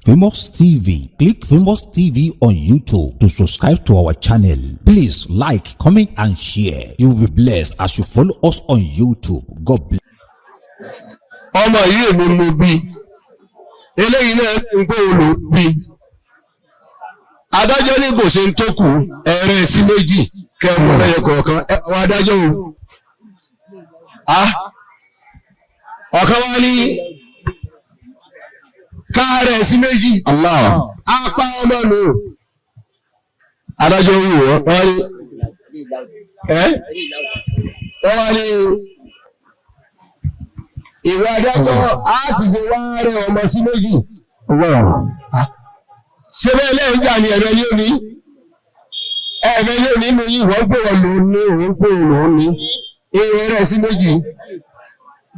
Famous TV. Click Famous TV on YouTube to subscribe to our channel. Please like, comment and share. You will be blessed as you follow us on YouTube. God bless. Ọmọ yìí èmi mo bí eléyìí náà ń gbé olò bí adájọ́ ní kò ṣe ń tó kù ẹ̀rẹ́ sí méjì kẹrùn lẹ́yẹ kọ̀ọ̀kan àwọn adájọ́ ọ̀kan wá ní káàrẹ̀ sí méjì apá ọmọ nù adájọ́ wù wọ́n ní ìwé adájọ́ á ti ṣe wá rẹ̀ ọmọ sí méjì ṣe bẹ́ẹ̀ lẹ́yìn jà ní ẹ̀rẹ́ ní òní nínú yìí wọ́n pè wọ́n lòun ní ìwé rẹ̀ sí méjì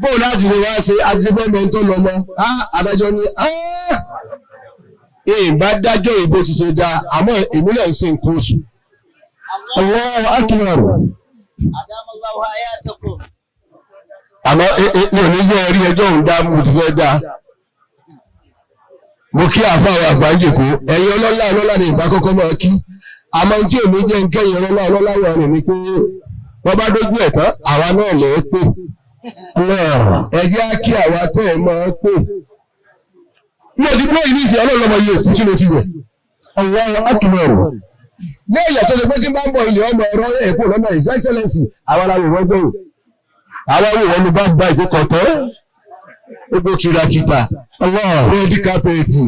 bóò láti ṣe wá ṣe àti ṣe fẹ́ mẹ́ntọ́ lọ́mọ adájọ́ ní ìbá dájọ́ ìbò ti ṣe dáa àmọ́ ìmúlẹ̀ ń ṣe nǹkan oṣù Allahu akbar àmọ́ ní oníjẹ́ rí ẹjọ́ òun dá mú ti fẹ́ dá mo kí àfáà àgbájèkó ẹ̀yin ọlọ́lá ní ìbá kọ́kọ́ máa kí àmọ́ tí èmi jẹ́ ń kẹ́yìn ọlọ́lá wọ̀ rẹ̀ ni pé wọ́n bá dójú ẹ̀ tán àwa náà lè pè ẹ̀jẹ̀ á kí àwa tẹ́ ẹ̀ máa pè mo ti gbọ́ ìní ìsìn ọlọ́lọ́mọ yìí òkú tí mo ti wẹ̀ Allahu akbar ní ẹ̀yà tó ṣe pé tí bá ń bọ̀ ilẹ̀ ọmọ ọ̀rọ̀ ẹ̀kọ́ lọ́nà His Excellency àwọn aláwọ̀ wọ́n gbẹ̀yìn àwọn ìwọ̀n ní bá bá ìkó kọ̀tọ́ gbogbo kìràkìtà rẹ́dí kápẹ́ẹ̀tì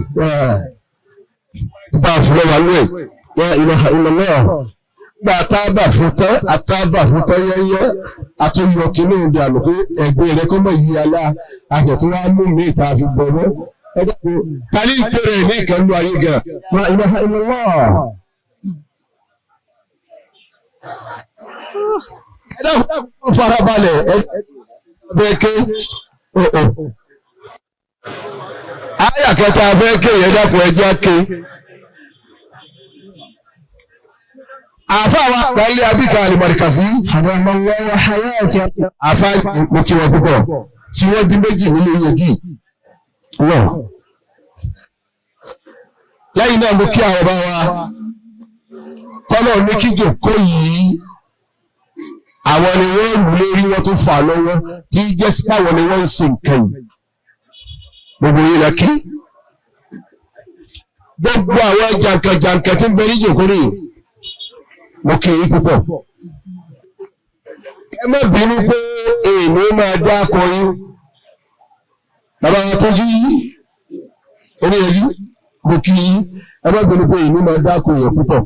bá fúnlọ́wà lóẹ̀ wọ́n ilaha illallah gba àtàbà fún tán yẹ́yẹ́ àtúnyọ kìíní ìdí àlùkò ẹgbẹ́ rẹ̀ kọ́mọ̀ yí alá àjẹ̀tún wá mú mi ìta fi bọ̀rọ̀ tàbí ìpèrè ní ìkànnú ayé gan wọ́n ilaha illallah ẹ̀dá farabalẹ̀ ẹ̀bẹ̀kẹ́ àyà kẹta abẹ́kẹ́ yẹn dákun ẹjẹ́ ké àfáà wa pẹ̀lú abíkà alìmọ̀ríkàsí àfáà mo kí wọn púpọ̀ tí wọ́n bí méjì nílé yegi lẹ́yìn náà mo kí àwọn ọba wa tọ́lọ̀ ní kíjò kó yìí àwọn ni wọ́n rù lérí wọ́n tó fà lọ́wọ́ tí jẹ́ sípàwọ̀ ni wọ́n ń ṣe nǹkan yìí gbogbo yìí lọ kí gbogbo àwọn jàǹkàjàǹkà tí ń bẹ ní jòkórí mo kì í púpọ̀ ẹ má bínú pé èèmí máa dá akọrin bàbá wọn tó jí orí ẹ̀yí mo kì í ẹ má bínú pé èèmí máa dá akọrin púpọ̀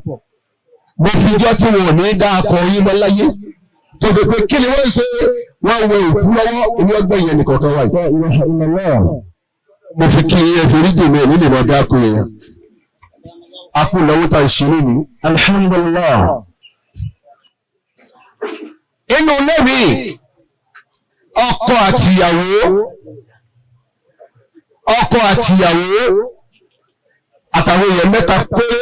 mo fi jọ́ tí wọn ò ní dá akọrin mọ́ láyé tó fi pé kí ni wọ́n ṣe wọ́n wọ òkú lọ́wọ́ èmi ọgbẹ́ ìyẹn nìkọ̀ọ̀kan wáyé mo fi kí ẹ̀fẹ̀ríjì mi nílé máa dá akọrin yẹn akú lọ́wọ́ tá ìṣeré ní alhamdulillah inú lẹ́rí ọkọ àtìyàwó àtàwọn èèyàn mẹ́ta péré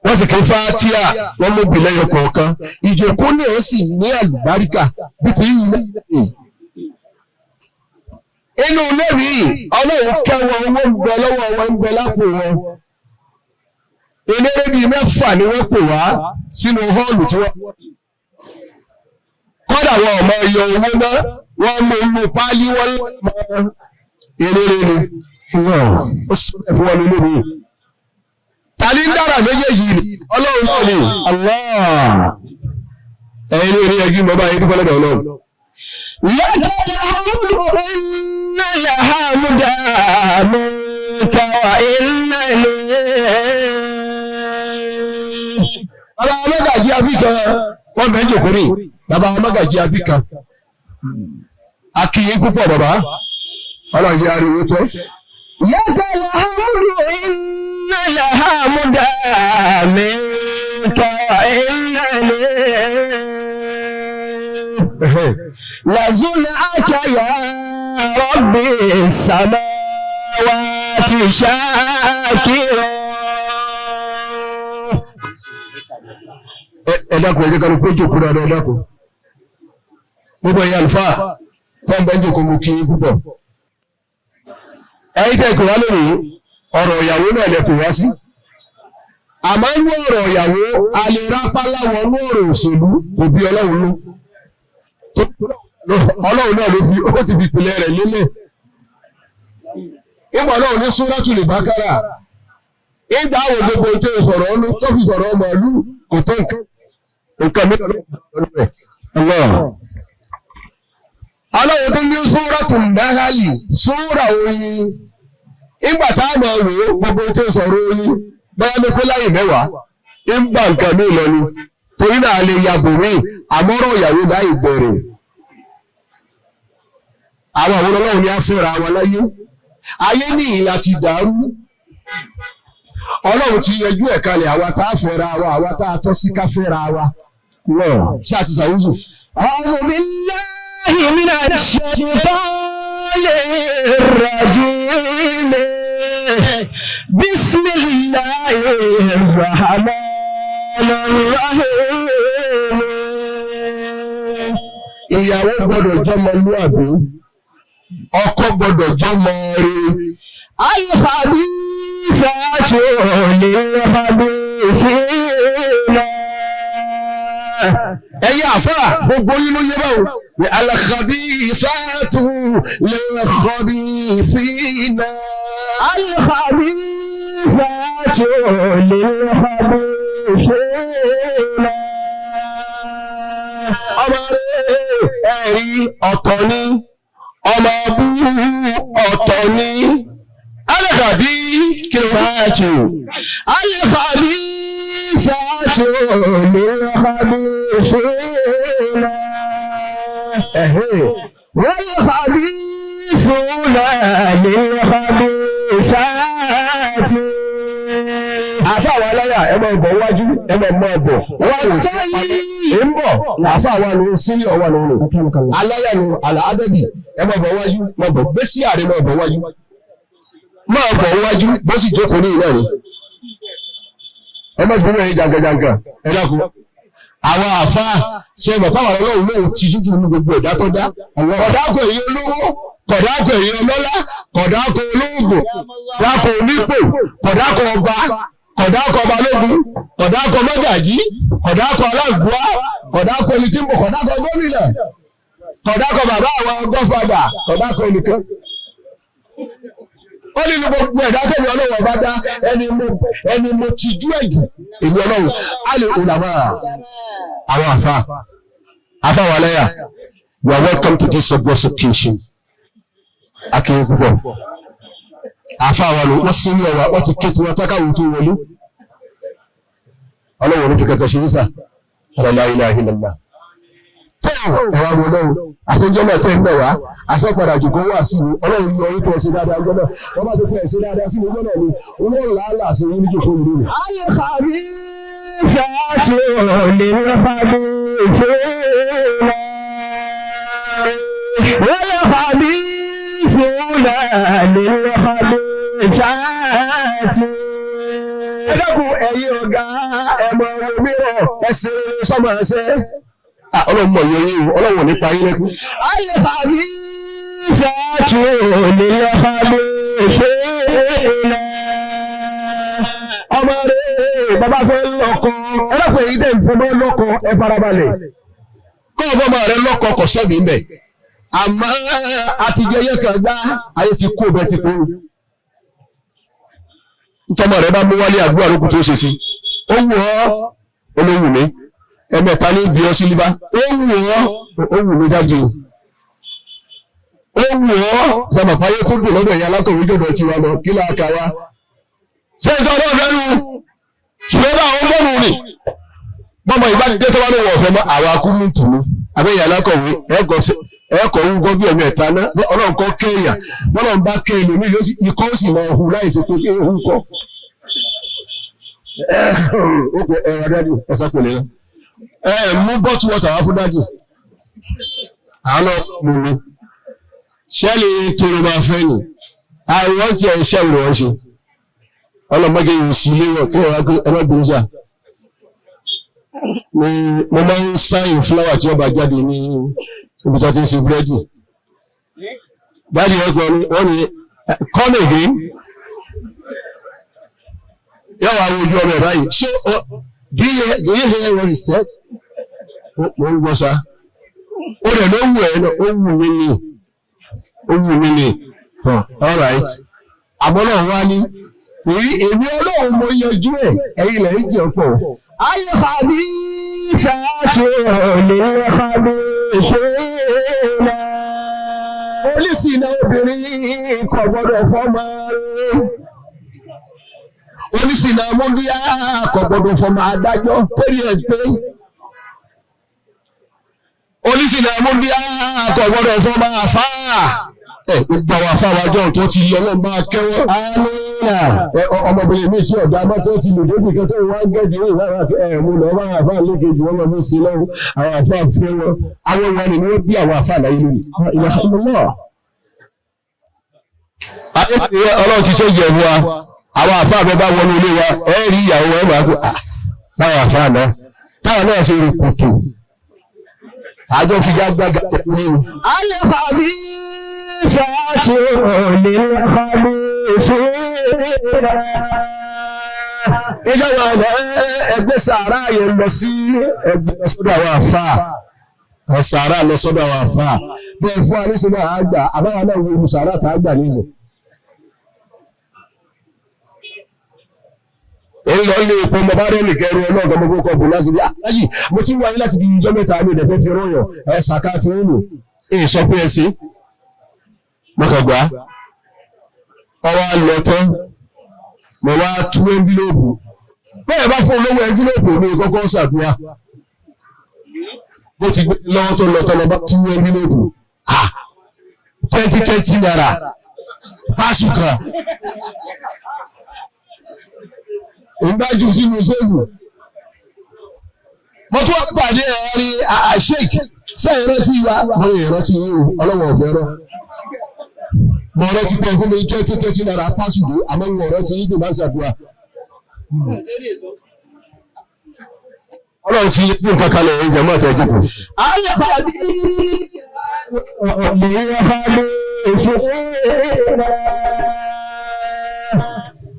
wọ́n sì kí fátíà wọ́n mú bí lẹ́yọ kọ̀ọ̀kan ìjòkó náà sì ní àlùbáríkà bí ti yìí lẹ́yìn inú lẹ́rí ọlọ́run kẹwọn owó ń bẹ lọ́wọ́ wọn ń bẹ lápò wọn eléré bíi mẹ́fà ni wọ́n pè wá sínú họ́ọ̀lù tí wọ́n kọ́dà wọn ọmọ iye owó náà wọ́n mú inú páálí wọ́n mọ eléré ni ó sọ̀rọ̀ fún wọn lórí mi tàbí ń dára méjèèjì ọlọ́run náà ni ẹ̀yin ní orí ẹgbẹ́ mọ́bá yìí dúpọ́ lọ́dọ̀ ọlọ́run yàtọ̀ àmúlò iná làhámúdà mọ́ká wà iná ilé bàbá ọmọgàjí abíkan wọ́n bẹ̀ ń jòkó rí bàbá ọmọgàjí abíkan akíyí púpọ̀ bàbá ọlọ́run yá rí wípé yàtọ̀ àmúlò iná làhámúdà mọ́ká wà iná ilé لزلعك يا رب السماوات شاكرا ẹ̀dàkùn ẹ̀jẹ̀ kan pé jòkó dáadáa ẹ̀dàkùn gbogbo ẹ̀yà àlùfáà tó ń bẹ́ jòkó mú kí púpọ̀ ẹ̀yin tẹ́ kò wá lónìí ọ̀rọ̀ ìyàwó náà lẹ kò wá sí àmọ́ inú ọ̀rọ̀ ìyàwó alẹ́ rápálá wọnú ọ̀rọ̀ òṣèlú kò bí ọlọ́run ọlọ́run náà ló fi ó ti fi ìpìlẹ̀ rẹ̀ lélẹ̀ ìgbà ọlọ́run ní Suratul Baqara ìgbà àwọn gbogbo tó sọ̀rọ̀ ọlú tó fi sọ̀rọ̀ ọmọ ìlú kò tó nǹkan mìíràn ọlọ́run tó ní Suratul Nahl sóra oyin ìgbà tá a mọ̀ rò ó gbogbo tó sọ̀rọ̀ oyin báyá ló pé láyé mẹ́wàá ń bá nǹkan mí lọ ni torí náà lè yàgò mí àmọ́rọ̀ ìyàwó láì bẹ̀rẹ̀ àwọn àwọn ọlọ́run ni a fẹ́ra wa láyé ayé ní ìlà ti dàrú ọlọ́run ti yẹjú ẹ̀ kalẹ̀ àwa tá a fẹ́ra wa àwa tá a tọ́ sí ká fẹ́ra wa ṣáà ti sàwùzù. أعوذ بالله من الشيطان الرجيم بسم الله الرحمن الرحيم. ìyàwó gbọ́dọ̀ jọmọlúàbí ọkọ gbọ́dọ̀ jọmọ rere. الخبيثات للخبيثين. ẹ̀yin àfáà gbogbo yín ló yé báwo ní al-khabithatu lil-khabithina. الخبيثات للخبيثين. ọmọ rẹ̀ ẹ̀rí ọ̀tọ̀ ni ọmọ abú ọ̀tọ̀ ni al-khabithatu الخبيثات للخبيثين والخبيثون للخبيثات. àfa àwọn aláya ẹ máa bọ̀ wájú ẹ máa bọ̀ wọ́n tẹ́yìn ń bọ̀ àfa àwọn àlọ́ sílẹ̀ ọwọ́ àlọ́ rẹ̀ aláya ni àlàádẹ́bì ẹ máa bọ̀ wájú máa bọ̀ gbé sí ààrẹ máa bọ̀ wájú bó sì jókòó ní ìlẹ̀ rẹ̀ ẹ má gbọ́n ẹ̀yìn jàǹkàjàǹkà ẹ dákun àwọn àfa ṣe mọ̀ káwọn ọlọ́run lóhùn ti jújù ní gbogbo ẹ̀dá tó dá kọ̀dákọ̀ èyí olówó kọ̀dákọ̀ èyí ọlọ́lá kọ̀dákọ̀ olóògùn dákọ̀ onípò kọ̀dákọ̀ ọba kọ̀dákọ̀ balógun kọ̀dákọ̀ mọ́gàjí kọ̀dákọ̀ alágbèá kọ̀dákọ̀ olùtìmọ̀ kọ̀dákọ̀ gómìnà kọ̀dákọ̀ bàbá àwọn gọ́fàdà kọ̀dákọ̀ olùkọ́. ó ní gbogbo ẹ̀dá tẹ̀lé ọlọ́wọ́ bá dá ẹni mo ti jú ẹ̀jù èmi ọlọ́run á lè ulama àwọn àfa wà lẹ́yà. You are welcome to this August occasion. Akéwì púpọ̀. Àfa wa ló wọ́n sí ní ọ̀wà wọ́n ti ké tí wọ́n tákàwé tó wọlé. Ọlọ́run ló fi kẹ̀kẹ́ ṣe nísà. La ilaha illallah. Ẹ̀wà wọ lọ́wọ́. Àtúnjọ́ náà tẹ̀ ń bẹ̀ wá. Àṣẹ padà jòkó wà sí mi. Ọlọ́run yọ orí pẹ̀ sí dáadáa gbọ́dọ̀. Wọ́n bá ti pẹ̀ sí dáadáa sí mi gbọ́dọ̀ ni. Olóòrùn làálàá sí orí jòkó ìlú rẹ̀. Ayé kàbí ìfẹ́ والخبيثون للخبيثات. ẹ dákun ẹ̀yin ọ̀gá ẹ̀mọ̀ òmíràn ẹ̀sìn sọ́mọ̀ ẹ̀sẹ̀. ọlọ́run mọ̀ yẹ yín o ọlọ́run nípa yín lẹ́kún. الخبيثات للخبيثين. ọmọ rẹ̀ bàbá fẹ́ lọ́kọ ẹ dákun èyí tẹ̀ ń fẹ́ mọ́ lọ́kọ ẹ farabalẹ̀. kọ́ ọ̀fọ́mọ rẹ̀ lọ́kọ kọ̀ sẹ́mi mbẹ̀. àmọ́ àtijẹ́yẹ kan gbá ayé ti kó bẹ́ẹ̀ ti kó. ntọ́mọ rẹ̀ bá mú wálé àdúrà lókun tó ṣe sí. ó wù ọ́ olówù mi ẹ̀mẹ́ta ní ibi ọsí líbá. ó wù mí dájú. ó wù ọ́ sọmọ̀páyé tó dùn lọ́dọ̀ ìyá alákọ̀wé jọ̀dọ̀ tiwa lọ kí láà ká wá. ṣé ìjọ ọlọ́run fẹ́ lu ṣùgbọ́n bá àwọn bọ́ọ̀lù rìn. bọ́mọ ìbánidé tó wá ló wọ̀ ọ̀fẹ́ mọ́ àwọn akúrú ń tùnú. àbẹ́yẹ alákọ̀wé ẹ̀kọ́ ń gbọ́ bí ẹ̀mí ẹ̀ta náà ọlọ́run kọ́ kéèyàn ọlọ́run bá kéèyàn lómi yóò ikọ́ sì máa hù láì ṣe pé kéèyàn ń kọ́. ó pe ẹ̀rọ dádì ẹ̀sà kò lè rán. mú bọ́tù wọ́tà wá fún dádì. àánú mú mi. ṣẹ́ẹ̀lì tóró máa fẹ́ nì. àwọn tí ẹ̀ ṣẹ́ ìrọ̀ ṣe. ọlọ́mọdé yìí sí ilé wọn kí ẹ̀rọ ẹgbẹ́ jà. mo máa ń sáyìn fúláwà tí ọba jáde ní ibi tó ti ń ṣe búrẹ́dì. Dáàdì wọ́n ní come again. Yóò wá wojú ọmọ ẹ̀ báyìí. So do you hear what he said? Mo ń gbọ́ sá. Ó rẹ̀ ló wù ẹ́ lọ, ó wù mí ni. All right. Àmọ́ náà wá ní èmi Ọlọ́run mo yanjú ẹ̀ ẹ̀yin lẹ́yìn jẹ́ pọ̀. Ayé àbí ṣáàtì ọ̀lẹ́ àbí ṣẹlẹ̀. Polisi náà obìnrin kò gbọ́dọ̀ fọ́mọ rẹ̀. Polisi náà múndíá kò gbọ́dọ̀ fọ́mọ adájọ́ torí ẹ̀ pé. Polisi náà múndíá kò gbọ́dọ̀ fọ́mọ àfáà. Gbogbo àwọn afáwájọ́ tó ti yọ lọ́n bá kẹ́wọ́. Amínà ọmọbìnrin mi tí ọ̀dà mọ́tò ti lò débi kan tó wá gẹ́gẹ́ ní ìwára mo lọ wá àfá lékejì wọn lọ́dún sí lọ́wọ́ àwọn àfá fẹ́ wọn. Àwọn wọn ni wọ́n bí àwọn àfá láyé lónìí. Ọlọ́run ti tó jẹ̀ fún wa. Àwọn àfá bẹ bá wọnú ilé wa ẹ rí ìyàwó ẹ máa kó báwọn àfá náà. Táwọn náà ṣe rí kòtò. Àjọ fi jágbága pẹ̀lú. Ayé bàbí. Ṣáàtì òní ọ̀hánì ìṣúra. Ìjọba ẹgbẹ́ sàárà yẹn lọ sí ẹgbẹ́ sọ́dọ̀ àwọn àfáà. Sàárà lọ sọ́dọ̀ àwọn àfáà. Bẹ́ẹ̀ fún àrísí náà àgbà, àbára náà wo ìlú sàárà tá àgbà níṣẹ́. Èyí lọ ilé epo mo bá rẹ́ nìkẹ́ ẹrú ọlọ́ọ̀gá mo kọ́ bù láti rí. Àyè mo ti wáyé láti bí ijọ́ mẹ́ta ní ìdẹ̀fẹ́ fi rọ́yọ̀ ẹ̀ sàkà tí ń lò. Èyí sọ pé ẹ sí. Mọ́kàngbá ọwọ́ lọ tán mo wá tú ẹ́ńfílóòpù bẹ́ẹ̀ bá fún olówó ẹ́ńfílóòpù mi kọ́kọ́ ṣàdúrà bó ti gbé lọ́wọ́ tó lọ tọ́lọ bá tú ẹ́ńfílóòpù 20 naira pásù kan ìgbájú sínú sẹ́fù mo tún wá pàdé ẹ̀rí àṣẹ́kì sẹ́yìn rántí wa mo yẹ rántí yìí ọlọ́wọ́ ọ̀fẹ́ rọ. Mo rántí pé fún mi 20 naira pásùdù àmọ́ mo rántí yín tó bá ṣàdúrà. Ọlọ́run ti yín nǹkan kalẹ̀ ẹ̀yìn jẹ́ mọ́tò ẹ̀jẹ̀ kù. Ayé pàdé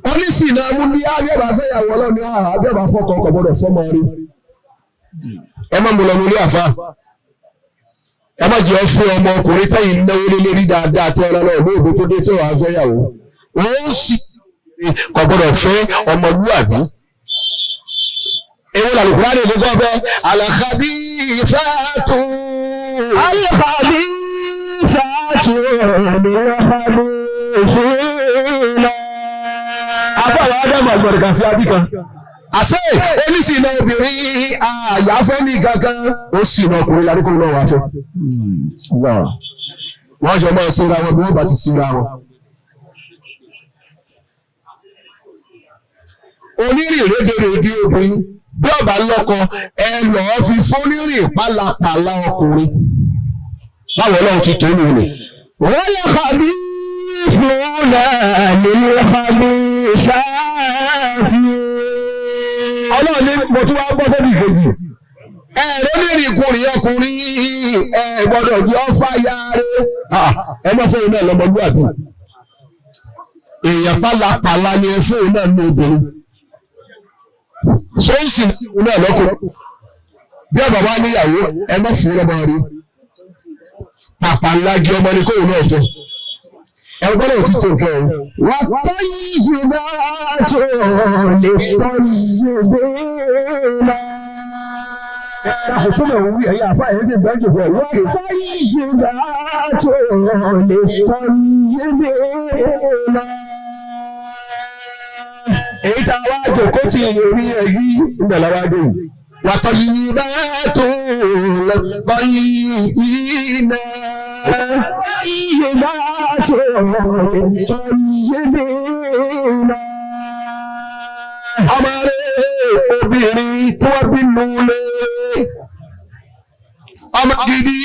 Polisi náà mú ní abẹ́bà fẹ́yàwó ọlọ́ni abẹ́bà fọ́kọ̀ ọkọ̀ gbọ́dọ̀ fọ́mọ rí. Ẹ má mú lọ lórí àfá. Ẹ má jẹ́ fún ọmọ ọkùnrin tẹ́yìn náwó lé lérí dáadáa tí ọlọ́lọ́ ìlú òbí tó dé tí wàá fẹ́yàwó. Wọ́n sì kò gbọ́dọ̀ fẹ́ ọmọlúwàbí. Ewu làlùkùrá lè gbọ́ fẹ́ àlàkàbí ìfẹ́àtò. Àlàkàbí ìfẹ́àtò àlàkàbí ìfẹ́àtò. Àbáwọ̀ Ádámù àgbọ̀dọ̀gà sí Abíkan. Àṣẹ oníṣìnà obìnrin àyàfẹ́ ní kankan ó ṣìnà ọkùnrin ládùúgbò náà wà fẹ́. Wọ́n jọ máa ṣíra wọn bí wọ́n bá ti ṣíra wọn. Onírìn rédèrèdè obìnrin bí ọba lọ́kọ ẹ lọ́ọ́ fi fónírìn pálapàla ọkùnrin. Báwo Ọlọ́run ti tó nù ní. Wọ́n yẹ kàbí fúnà nínú kàbí ṣáàtì. Ọlọ́run ní mo tún wá gbọ́ sẹ́bí ìkejì. Ẹ̀rọ nírìn ìkùnrin ọkùnrin gbọ́dọ̀ jẹ́ ọ́fà yáre. Ẹ má fóun náà lọ́mọdúnrún. Èèyàn pálapàla ni ẹ fóun náà ní obìnrin. Sọ́ọ̀sì náà lọ́kọ̀. Bí ọ̀bà wá níyàwó ẹ má fún ọmọ rí. Pàpà ńlá gé ọmọ ní kóun náà fẹ́. Ẹ gbọ́dọ̀ ti tó kẹ́ ẹ. Wà á tọ́ yìí náà tó lè tọ́ yìí náà. Àkótó náà wí ẹ̀yà àfa ẹ̀yẹ́ sì bẹ́ẹ̀ jù bẹ́ẹ̀. Wà á tọ́ yìí náà tó lè tọ́ yìí náà. Èyí tá a wá jòkó tí orí ẹ̀ yí ìgbàlá wá dé. Wà á tọ́ yìí náà tó lè tọ́ yìí náà. Iye máa tó iye dènà. Ọmọ rẹ̀ obìnrin tí wọ́n bí nulẹ̀. Ọmọ gidi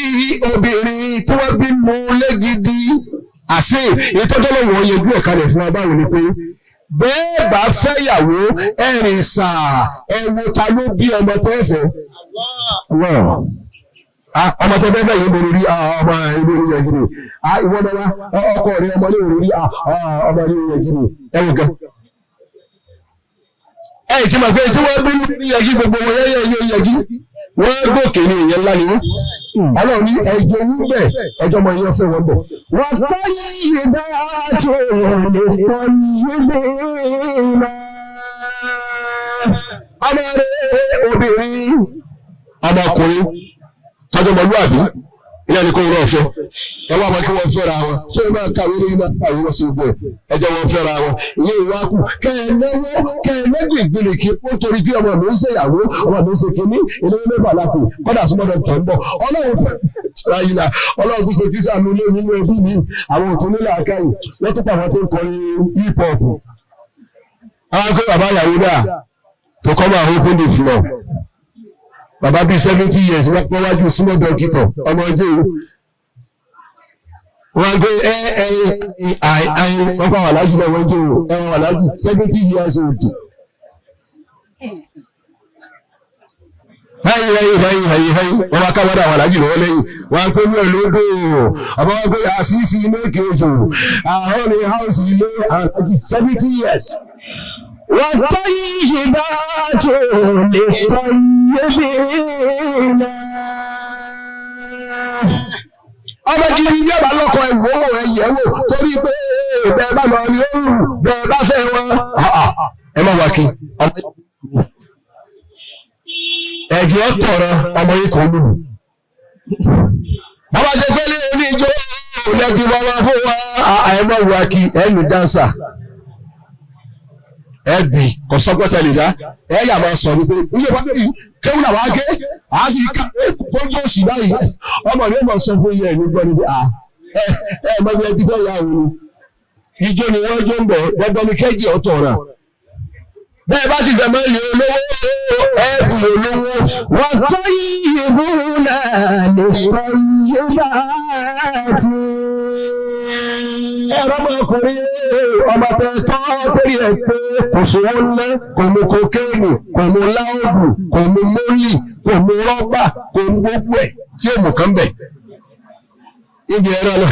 obìnrin tí wọ́n bí nulẹ̀ gidi. Àṣé ìtọ́jọ́ lọ́wọ́ yẹjú ẹ̀ka rẹ̀ fún abáwọn ni pé bẹ́ẹ̀ bá fẹ́yàwó ẹ̀rìn sáà ẹ̀wò ta ló bí ọmọ tó ẹ̀fẹ́. ọmọ tó fẹ́ yìí borí rí ọmọ ìlú orí yẹn gidi ìwọ náà ọkọ rẹ ọmọ ilé orí rí ọmọ ilé yẹn gidi ẹwù gan. ẹ̀yìn tí mo gbé tí wọ́n bí ní yẹn gí gbogbo wọn yẹn gí wọ́n gòkè ní ìyẹn ńlá ni wọ́n. Ọlọ́run ní ẹ̀jẹ̀ yín bẹ̀ ẹjọ́ mọ iye ọ̀fẹ́ wọn bẹ̀. Wọ́n tọ́ yìí bá a tó lè tọ́ yìí bẹ́ẹ̀ náà. Ọmọ rẹ̀ obìnrin ọmọkùnrin tọ́jú ọmọlúwàbí ilé ẹni kó ń rọ ọ̀fẹ́ ẹ wá wọn kí wọ́n fẹ́ra wọn ṣé wọ́n máa kàwé lórí náà kàwé wọ́n sí gbọ́ ẹjọ́ wọn fẹ́ra wọn ìyẹn ìwà kù kẹ́ẹ̀ẹ́nẹ́gbẹ̀ ìgbìlẹ̀ kí ó torí bí ọmọ mi ń ṣèyàwó ọmọ mi ń ṣe kínní ilé mẹ́fà lápò kọ́dà súnmọ́dọ̀ tọ̀ ń bọ̀ ọlọ́run tó ṣe kí sàánú ilé nínú ẹbí mi àwọn òtún nílẹ̀ àkáyì wọ́n tó pàwọn tó ń kọrin hip hop àwọn akọ́ bàbá ìyàwó dà to come and open the floor bàbá bíi 70 years wọ́n pọ́n wájú súnmọ́ dọ́kítọ̀ ọmọ ọjọ́ wọ́n gbé wọ́n pa wàlájì náà wọ́n jẹ́ ẹ̀wọ̀n wàlájì 70 years old. Hayi wọ́n máa káwọ́ dà wàlájì lọ́wọ́ lẹ́yìn wọ́n gbé ní olódò ọmọ wọn gbé àṣìṣe ilé kejì àwọn ní house ilé àlájì 70 years. Wọ́n tọ́ yìí bá tó lè tọ́ yé náà. Ọmọ gidi ní ọba lọ́kọ ìwòwò ẹ̀yẹ̀wò torí pé bẹ́ẹ̀ bá lọ ní òòrùn bẹ́ẹ̀ bá fẹ́ wọn. Ẹ má wá kí. Ẹ̀jẹ̀ tọ̀rọ̀ ọmọ yìí kan lùlù. Bàbá ṣe pé ní oníjó lẹ́kì bàbá fún wa. Ẹ má wá kí ẹnu dáńsà. Ẹbí kò sọ́gbọ́tẹ̀ lè dá ẹ̀yà máa sọ wípé ilé wa lè kéwù náà wá gé àá sì ká fójú òsì báyìí ọmọ mi mọ̀ sọ fún iye ẹ̀mí gbọ́ níbi mọ̀ bí ẹ ti fẹ́ yà wò ni ijó ni wọ́n jó ń bọ̀ gbọ́dọ̀ ní kéjì ọ̀tọ̀ rà bẹ́ẹ̀ bá sì fẹ́ máa lè olówó ẹ̀bù olówó wọ́n tó yìí bú náà lè tọ́ yé bá ti. Ẹ̀rọ ọmọkùnrin ọmọ tẹ̀tọ́ torí ẹ̀ pé kò sówó ńlá kò mú kokéènì kò mú láòbù kò mú mólì kò mú rọ́bà kò mú gbogbo ẹ̀ tí ó mú kán bẹ̀. Ibi ẹ̀rọ náà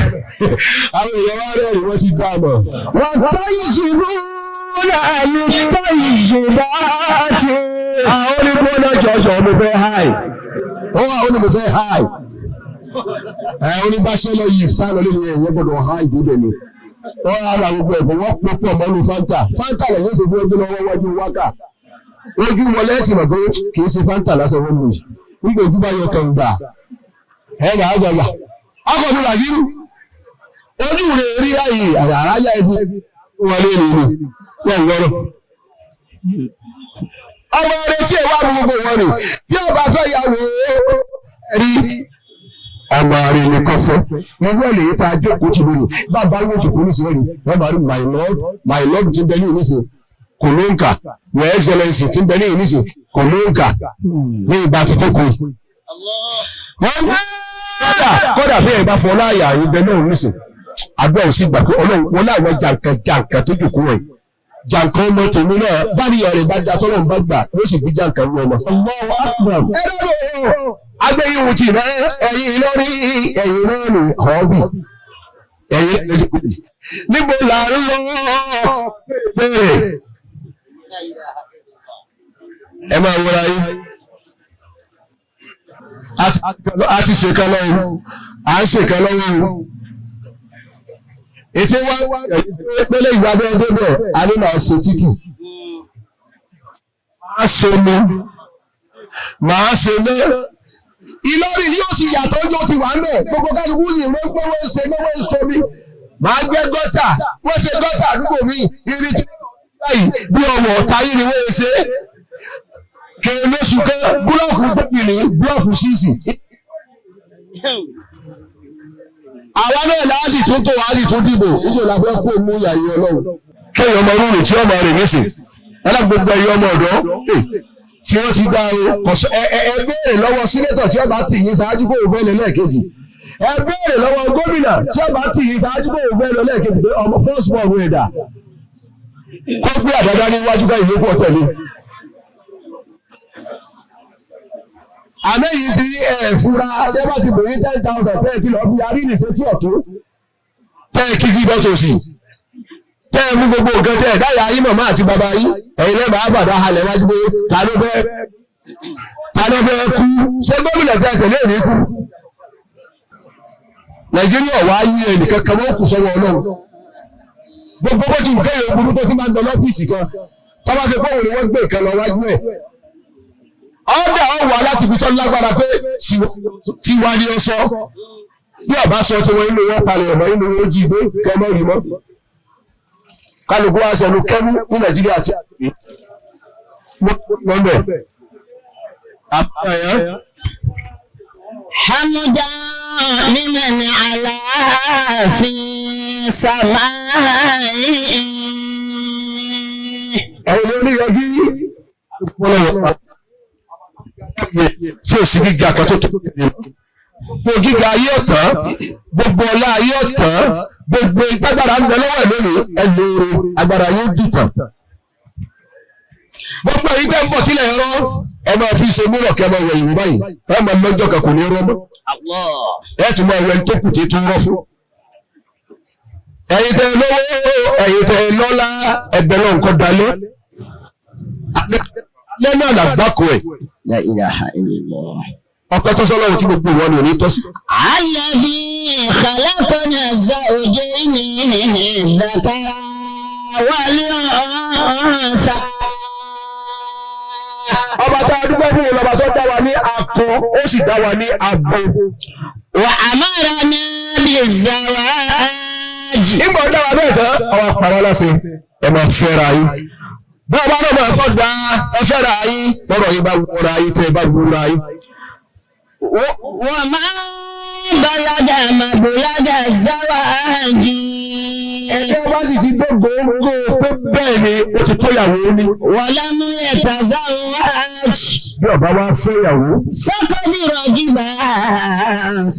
àwọn èèyàn wá rẹ̀ wọ́n ti dá mọ̀. Wọ́n tọ́ ìṣubú náà ní tọ́ ìṣubá ti. Àwọn onígbóná jọjọ mo fẹ́ háì. Ó wà ó ní mo fẹ́ háì. Oníbàṣẹ́lẹ̀ yìí fúta lọ lórí ẹ̀yẹ gbọ́dọ̀ ha ìgbébẹ̀ ni wọ́n á ra gbogbo ẹ̀bùn wọ́n pọ̀ mọ́nú fanta lẹ́yìn ṣe bí ọdún lọ́wọ́ wájú wákà ojú wọlé ẹ̀tì mọ̀ pé kì í ṣe fanta lásán wọn lò yìí nígbà ojú bá yọ kàn gbà ẹ̀rọ àgbàgbà ọkọ̀ mi wà sírù ojú rẹ̀ rí ààyè àráyá ibi wọlé nìyí wọ́n gbọ́rọ̀ ọmọ rẹ̀ tí ẹ̀ wá gbogbo wọn rè bí ọba fẹ́ yàwó rí ọmọ rẹ̀ ní kọfẹ́ irú ẹ̀ lèyí tá a jókòó ti lónìí bàbá wọ́n jókòó ní sẹ́yìn wọ́n máa rí my lord ti ń bẹ ní ìníṣẹ́ kò ló ń kà your excellency ti ń bẹ ní ìníṣẹ́ kò ló ń kà ní ìgbà tó tó kù. wọ́n bá kọ́dà bí ẹ̀ bá fọ́ láàyà ìbẹ náà níṣẹ́ àdúrà ò sí gbà pé ọlọ́run wọn láwọn jàǹkàn tó jókòó rẹ̀ jàǹkàn ọmọ tèmi náà bá ní ọ̀rẹ́ bá da tọ́lọ́run bá gbà ló sì fi jàǹkàn ní ọmọ. Agbẹ́yìnwó ti rẹ̀ ẹ̀yìn lórí ẹ̀yìn náà ní ọ̀bì ẹ̀yìn níbo là ń lọ bẹ̀rẹ̀ ẹ máa wọra yín a ti ṣèkan lọ́wọ́ à ń ṣèkan lọ́wọ́ ètò wa pẹ́lẹ́ ìgbà bẹ́ẹ̀ débẹ̀ a ní máa ṣe títì máa ṣe mi máa ṣe náà. Ìlọrin yóò sì yàtọ̀ ọjọ́ ti wà mẹ́ gbogbo kálukú yìí wọ́n gbé wọ́n ṣe lọ́wọ́ ìṣomi máa gbé gọ́tà wọ́n ṣe gọ́tà àdúgbò mi irin tí wọ́n báyìí bí ọmọ ọ̀tá yìí ni wọ́n ṣe kèrè lóṣù kan búlọ́ọ̀kù gbẹ̀gbìnì búlọ́ọ̀kù sísì. Àwa náà láàsì tó tó wàá sì tó dìbò níjọ́ la fẹ́ kó mú ìyá yìí ọlọ́run. Kéèyàn ọmọ rúurú tí ọmọ rẹ̀ nísìn alágbègbè ẹ̀yọ ọmọ ọ̀dọ́ tí wọ́n ti dá o ẹ béèrè lọ́wọ́ sínétọ̀ tí ó bá tì yín ṣáájú kó o fẹ́ lọ lẹ́ẹ̀kejì ẹ béèrè lọ́wọ́ gómìnà tí ó bá tì yín ṣáájú kó o fẹ́ lọ lẹ́ẹ̀kejì pé ọmọ first born rẹ̀ dà kó gbé àdáda níwájú ká ìlú pọ̀ tẹ̀lé àmẹ́yìn tí fura ẹ bá ti bèrè 10,000 tẹ́ ẹ ti lọ́ọ́ fi yarí nìṣẹ́ tí ọ̀tún tẹ́ ẹ kí fi dọ́tò sí tẹ́ ẹ mú gbogbo nǹkan tẹ́ ẹ dáyà yín màmá àti bàbá yín ẹ̀yin lẹ́bà àbàdà halẹ̀ wájú pé ta ló fẹ́ kú ṣé gómìnà tẹ́ tẹ̀lé òní kú Nàìjíríà wá yí ẹnìkan kan wọ́n kù sọ́wọ́ Ọlọ́run gbogbo bó ti kẹ́yìn ògbúrú tó ti máa ń lọ lọ́fíìsì kan tọ́ba ti pọ́wọ́ ni wọ́n gbé ìkan lọ wájú ẹ̀ ọ̀dà ọ̀wà láti ibi tó lágbára pé tiwa ni ó sọ bí ọba sọ tí wọ́n inú wọn palẹ̀ ọ̀mọ́ inú wọn jí gbé kẹmọ́ rí mọ́ kálukú wa sẹnu kẹ́mú ní Nàìjíríà ti lọ́nbẹ̀. حمدا لمن علا في سمائه ẹ̀yin lórí ọdún tí ó sì gíga kan tó gbogbo gíga ayé ọ̀tán gbogbo ọlá ayé ọ̀tán gbogbo ìtagbára ń bẹ lọ́wọ́ ẹ̀ lónìí ẹlòrò agbára yóò dìtàn gbogbo èyí tẹ́ ń bọ̀ sílẹ̀ ẹ̀rọ ẹ máa fi ṣe múlọ̀ kẹ́ máa wẹ̀ ìwò báyìí ẹ máa lọ́jọ́ kan kò ní rọ́ mọ́ ẹ tún máa wẹ̀ tó kù tí tó rọ́ fún ẹ̀yin tẹ́ lówó ẹ̀yin tẹ́ lọ́lá ẹgbẹ́ náà nǹkan dalẹ́ lẹ́nu àlàgbákò ẹ̀. La ilaha illallah. ọpẹ́ tó sọ́lọ́run tí gbogbo ìwọ ni ò ní tọ́ sí. Alladhi khalaqana zawjayni dhakara wal untha. ọba tá a dúpẹ́ fún ìlọba tó dá wa ní akọ ó sì dá wa ní abo. Wa amarana bizawaj. ìgbà dá wa bẹ́ẹ̀ tán ọwọ́ àpàrọ̀ lọ́sẹ̀ ẹ máa fẹ́ra yín. báwo bá náà máa kọ́ da ẹ fẹ́ra yín lọ́rọ̀ yín bá wúra yín tẹ́ ẹ bá wúra yín. Wa ma balaga mablaga zawaji. ẹgbẹ́ bá sì ti gbogbo pé bẹ́ẹ̀ ni ó ti tóyàwó ní. Wa lam yatazawwaj. bí ọba wa fẹ́yàwó. Faqad ragiba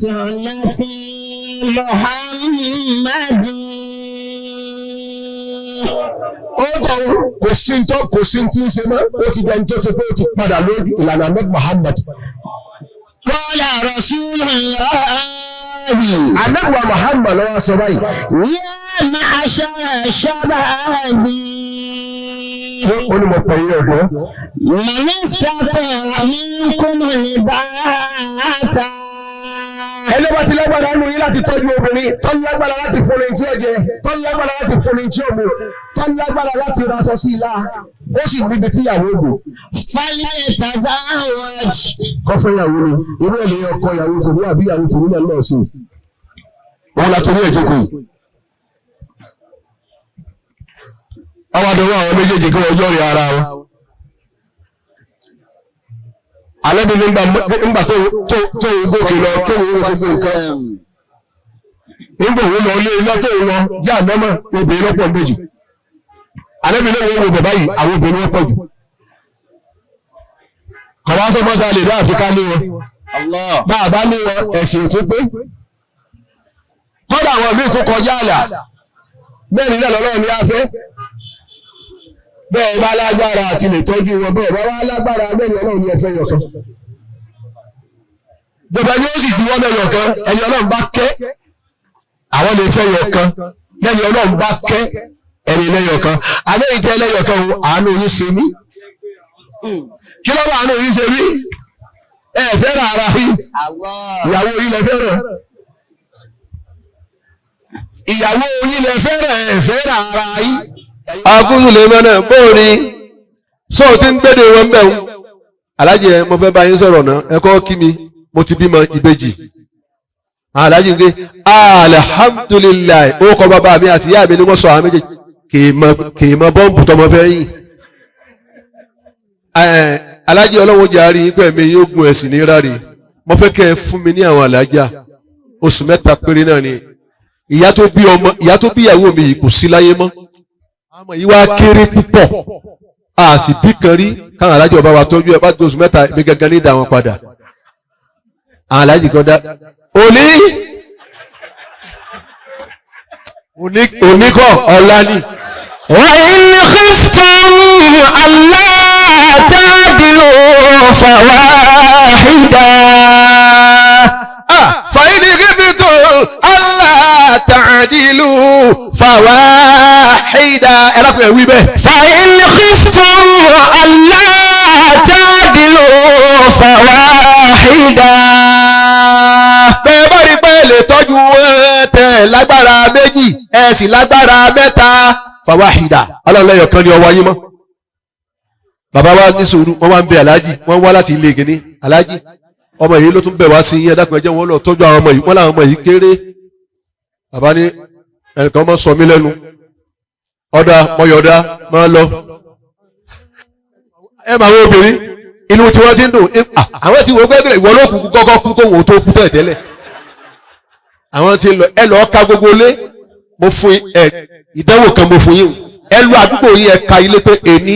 sunnati Muhammadin. ó tọ́ kò sí tí ń ṣe mọ́ ó ti dẹni tó ti pé ó ti padà lórí ìlànà Ahmed Muhammad. Qala Rasulullah. Ànábì Muhammad lọ́wọ́ sọ báyìí. Ya ma'ashara shababi. ó ní mo pè é ọ̀dọ́. Man istata'a minkum al-ba'ata. ẹni bá ti lágbára nù yín láti tọ́jú obìnrin tó lágbára láti fúnni tí ó jẹ tó lágbára láti fúnni tí ó mu tó lágbára láti raṣọ sí ilá ó sì níbi tíyàwó gbò. Falyatazawwaj. kọ́fẹ́yàwó ni irú ẹ̀ lè ọkọ ìyàwó tòní àbí ìyàwó tòní náà lọ́ọ̀ sí i. òun la torí ẹ̀ jókòó yìí. àwọn àdéhùn àwọn méjèèjì kí wọ́n jọ́rìí ara wọn. alẹ́ bí nígbà tó ń gòkè lọ tó ń wọ́n fún nǹkan. nígbà òun lọ ilé iná tó ń lọ yá àdámọ̀ obìnrin lọ́pọ̀ méjì. alẹ́ bí nígbà wo bàbá yìí àwọn obìnrin lọ́pọ̀ jù. àwọn asọ́mọ́ta lè dá àfikà ní wọn. bá a bá ní wọn ẹ̀sìn tó pé. kọ́dà àwọn míì tó kọjá àlà bẹ́ẹ̀ ni lọ́lọ́run ní afẹ́. bẹ́ẹ̀ bá lágbára àti lè tọ́jú wọn bẹ́ẹ̀ bá wá lágbára mẹ́rin ọlọ́run ní ẹ̀fẹ́ yọ̀kan. gbogbo ẹni ó sì ju wọ́n mẹ́rin ọ̀kan ẹni ọlọ́run bá kẹ́ àwọn lè fẹ́ yọ̀kan lẹ́ni ọlọ́run bá kẹ́ ẹni lẹ́yọ̀kan àmẹ́yìn tẹ́ lẹ́yọ̀kan àánú yín ṣe mí. kí lọ́wọ́ àánú yín ṣe mí ẹ fẹ́ràn ara yín ìyàwó yín lẹ fẹ́ràn ìyàwó yín lẹ fẹ́ràn ẹ fẹ́ràn ara yín. agúnlù lè mọ náà bóòrí sọ tí ń gbéde wọn bẹ̀ ń alájẹ mo fẹ́ bá yín sọ̀rọ̀ náà ẹ kọ́ kí mi mo ti bímọ ìbejì alájẹ ń gbé alihamudulilayi ó kọ bàbá mi àti ìyá mi ni wọ́n sọ àwọn méjèèjì kì í mọ bọ́ǹbù tọmọ fẹ́ yìn alájẹ ọlọ́wọ́ jẹ́ àárín yín pẹ̀mí yóò gun ẹ̀sìn ní rárí mo fẹ́ kẹ́ ẹ fún mi ní àwọn alájà oṣù 3 péré náà ni ìyá tó bí ìyàwó mi yìí kò sí láyé mọ́ àmọ́ yìí wá kéré púpọ̀ a sì bí kan rí káwọn alájọ ọba wa tọ́jú ẹ bá tó oṣù 3 ibi gangan ní ìdá wọn padà àwọn alájì kan dá òní kọ́ ọ̀la ni. وإن خفتم ألا تعدلوا فواحدة فإن خفتم ألا تعدلوا فواحدا ẹlẹ́kùn ẹ̀wí bẹ́ẹ̀. فإن خفتم ألا تعدلوا فواحدا. bẹ́ẹ̀ bá rí pé lè tọ́jú tẹ̀ lágbára méjì ẹ̀ sì lágbára mẹ́ta fàwáhìdà ọlọ́lẹ́yọ̀ kan ní ọwọ́ ayé mọ́. bàbá wa ní sùúrù wọ́n wá ń bẹ aláàjì wọ́n wá láti ilé gíní aláàjì ọmọ yìí ló tún bẹ̀ wá sí yín ẹ̀dá kan ẹ̀jẹ̀ wọn lọ tọ́jú àwọn ọmọ yìí wọ́n láwọn ọmọ yìí kéré. bàbá ní ẹnìkan mọ́ sọ mí lẹ́nu ọ̀dà mọ̀yọ̀dá máa lọ. ẹ máa wọ obìnrin inú tí wọ́n ti ń dùn àwọn tí wọ́n gbẹ́gbẹ́ ìwọ ló kú kọ́kọ́ kú kó wọ́n tó kú bẹ́ẹ̀ tẹ́lẹ̀. àwọn tí ń lọ ẹ lọ́ọ́ ka gbogbo lé mo fún ẹ ìdánwò kan mo fún yín ẹ lu àdúgbò yín ẹ ka ilé pé èní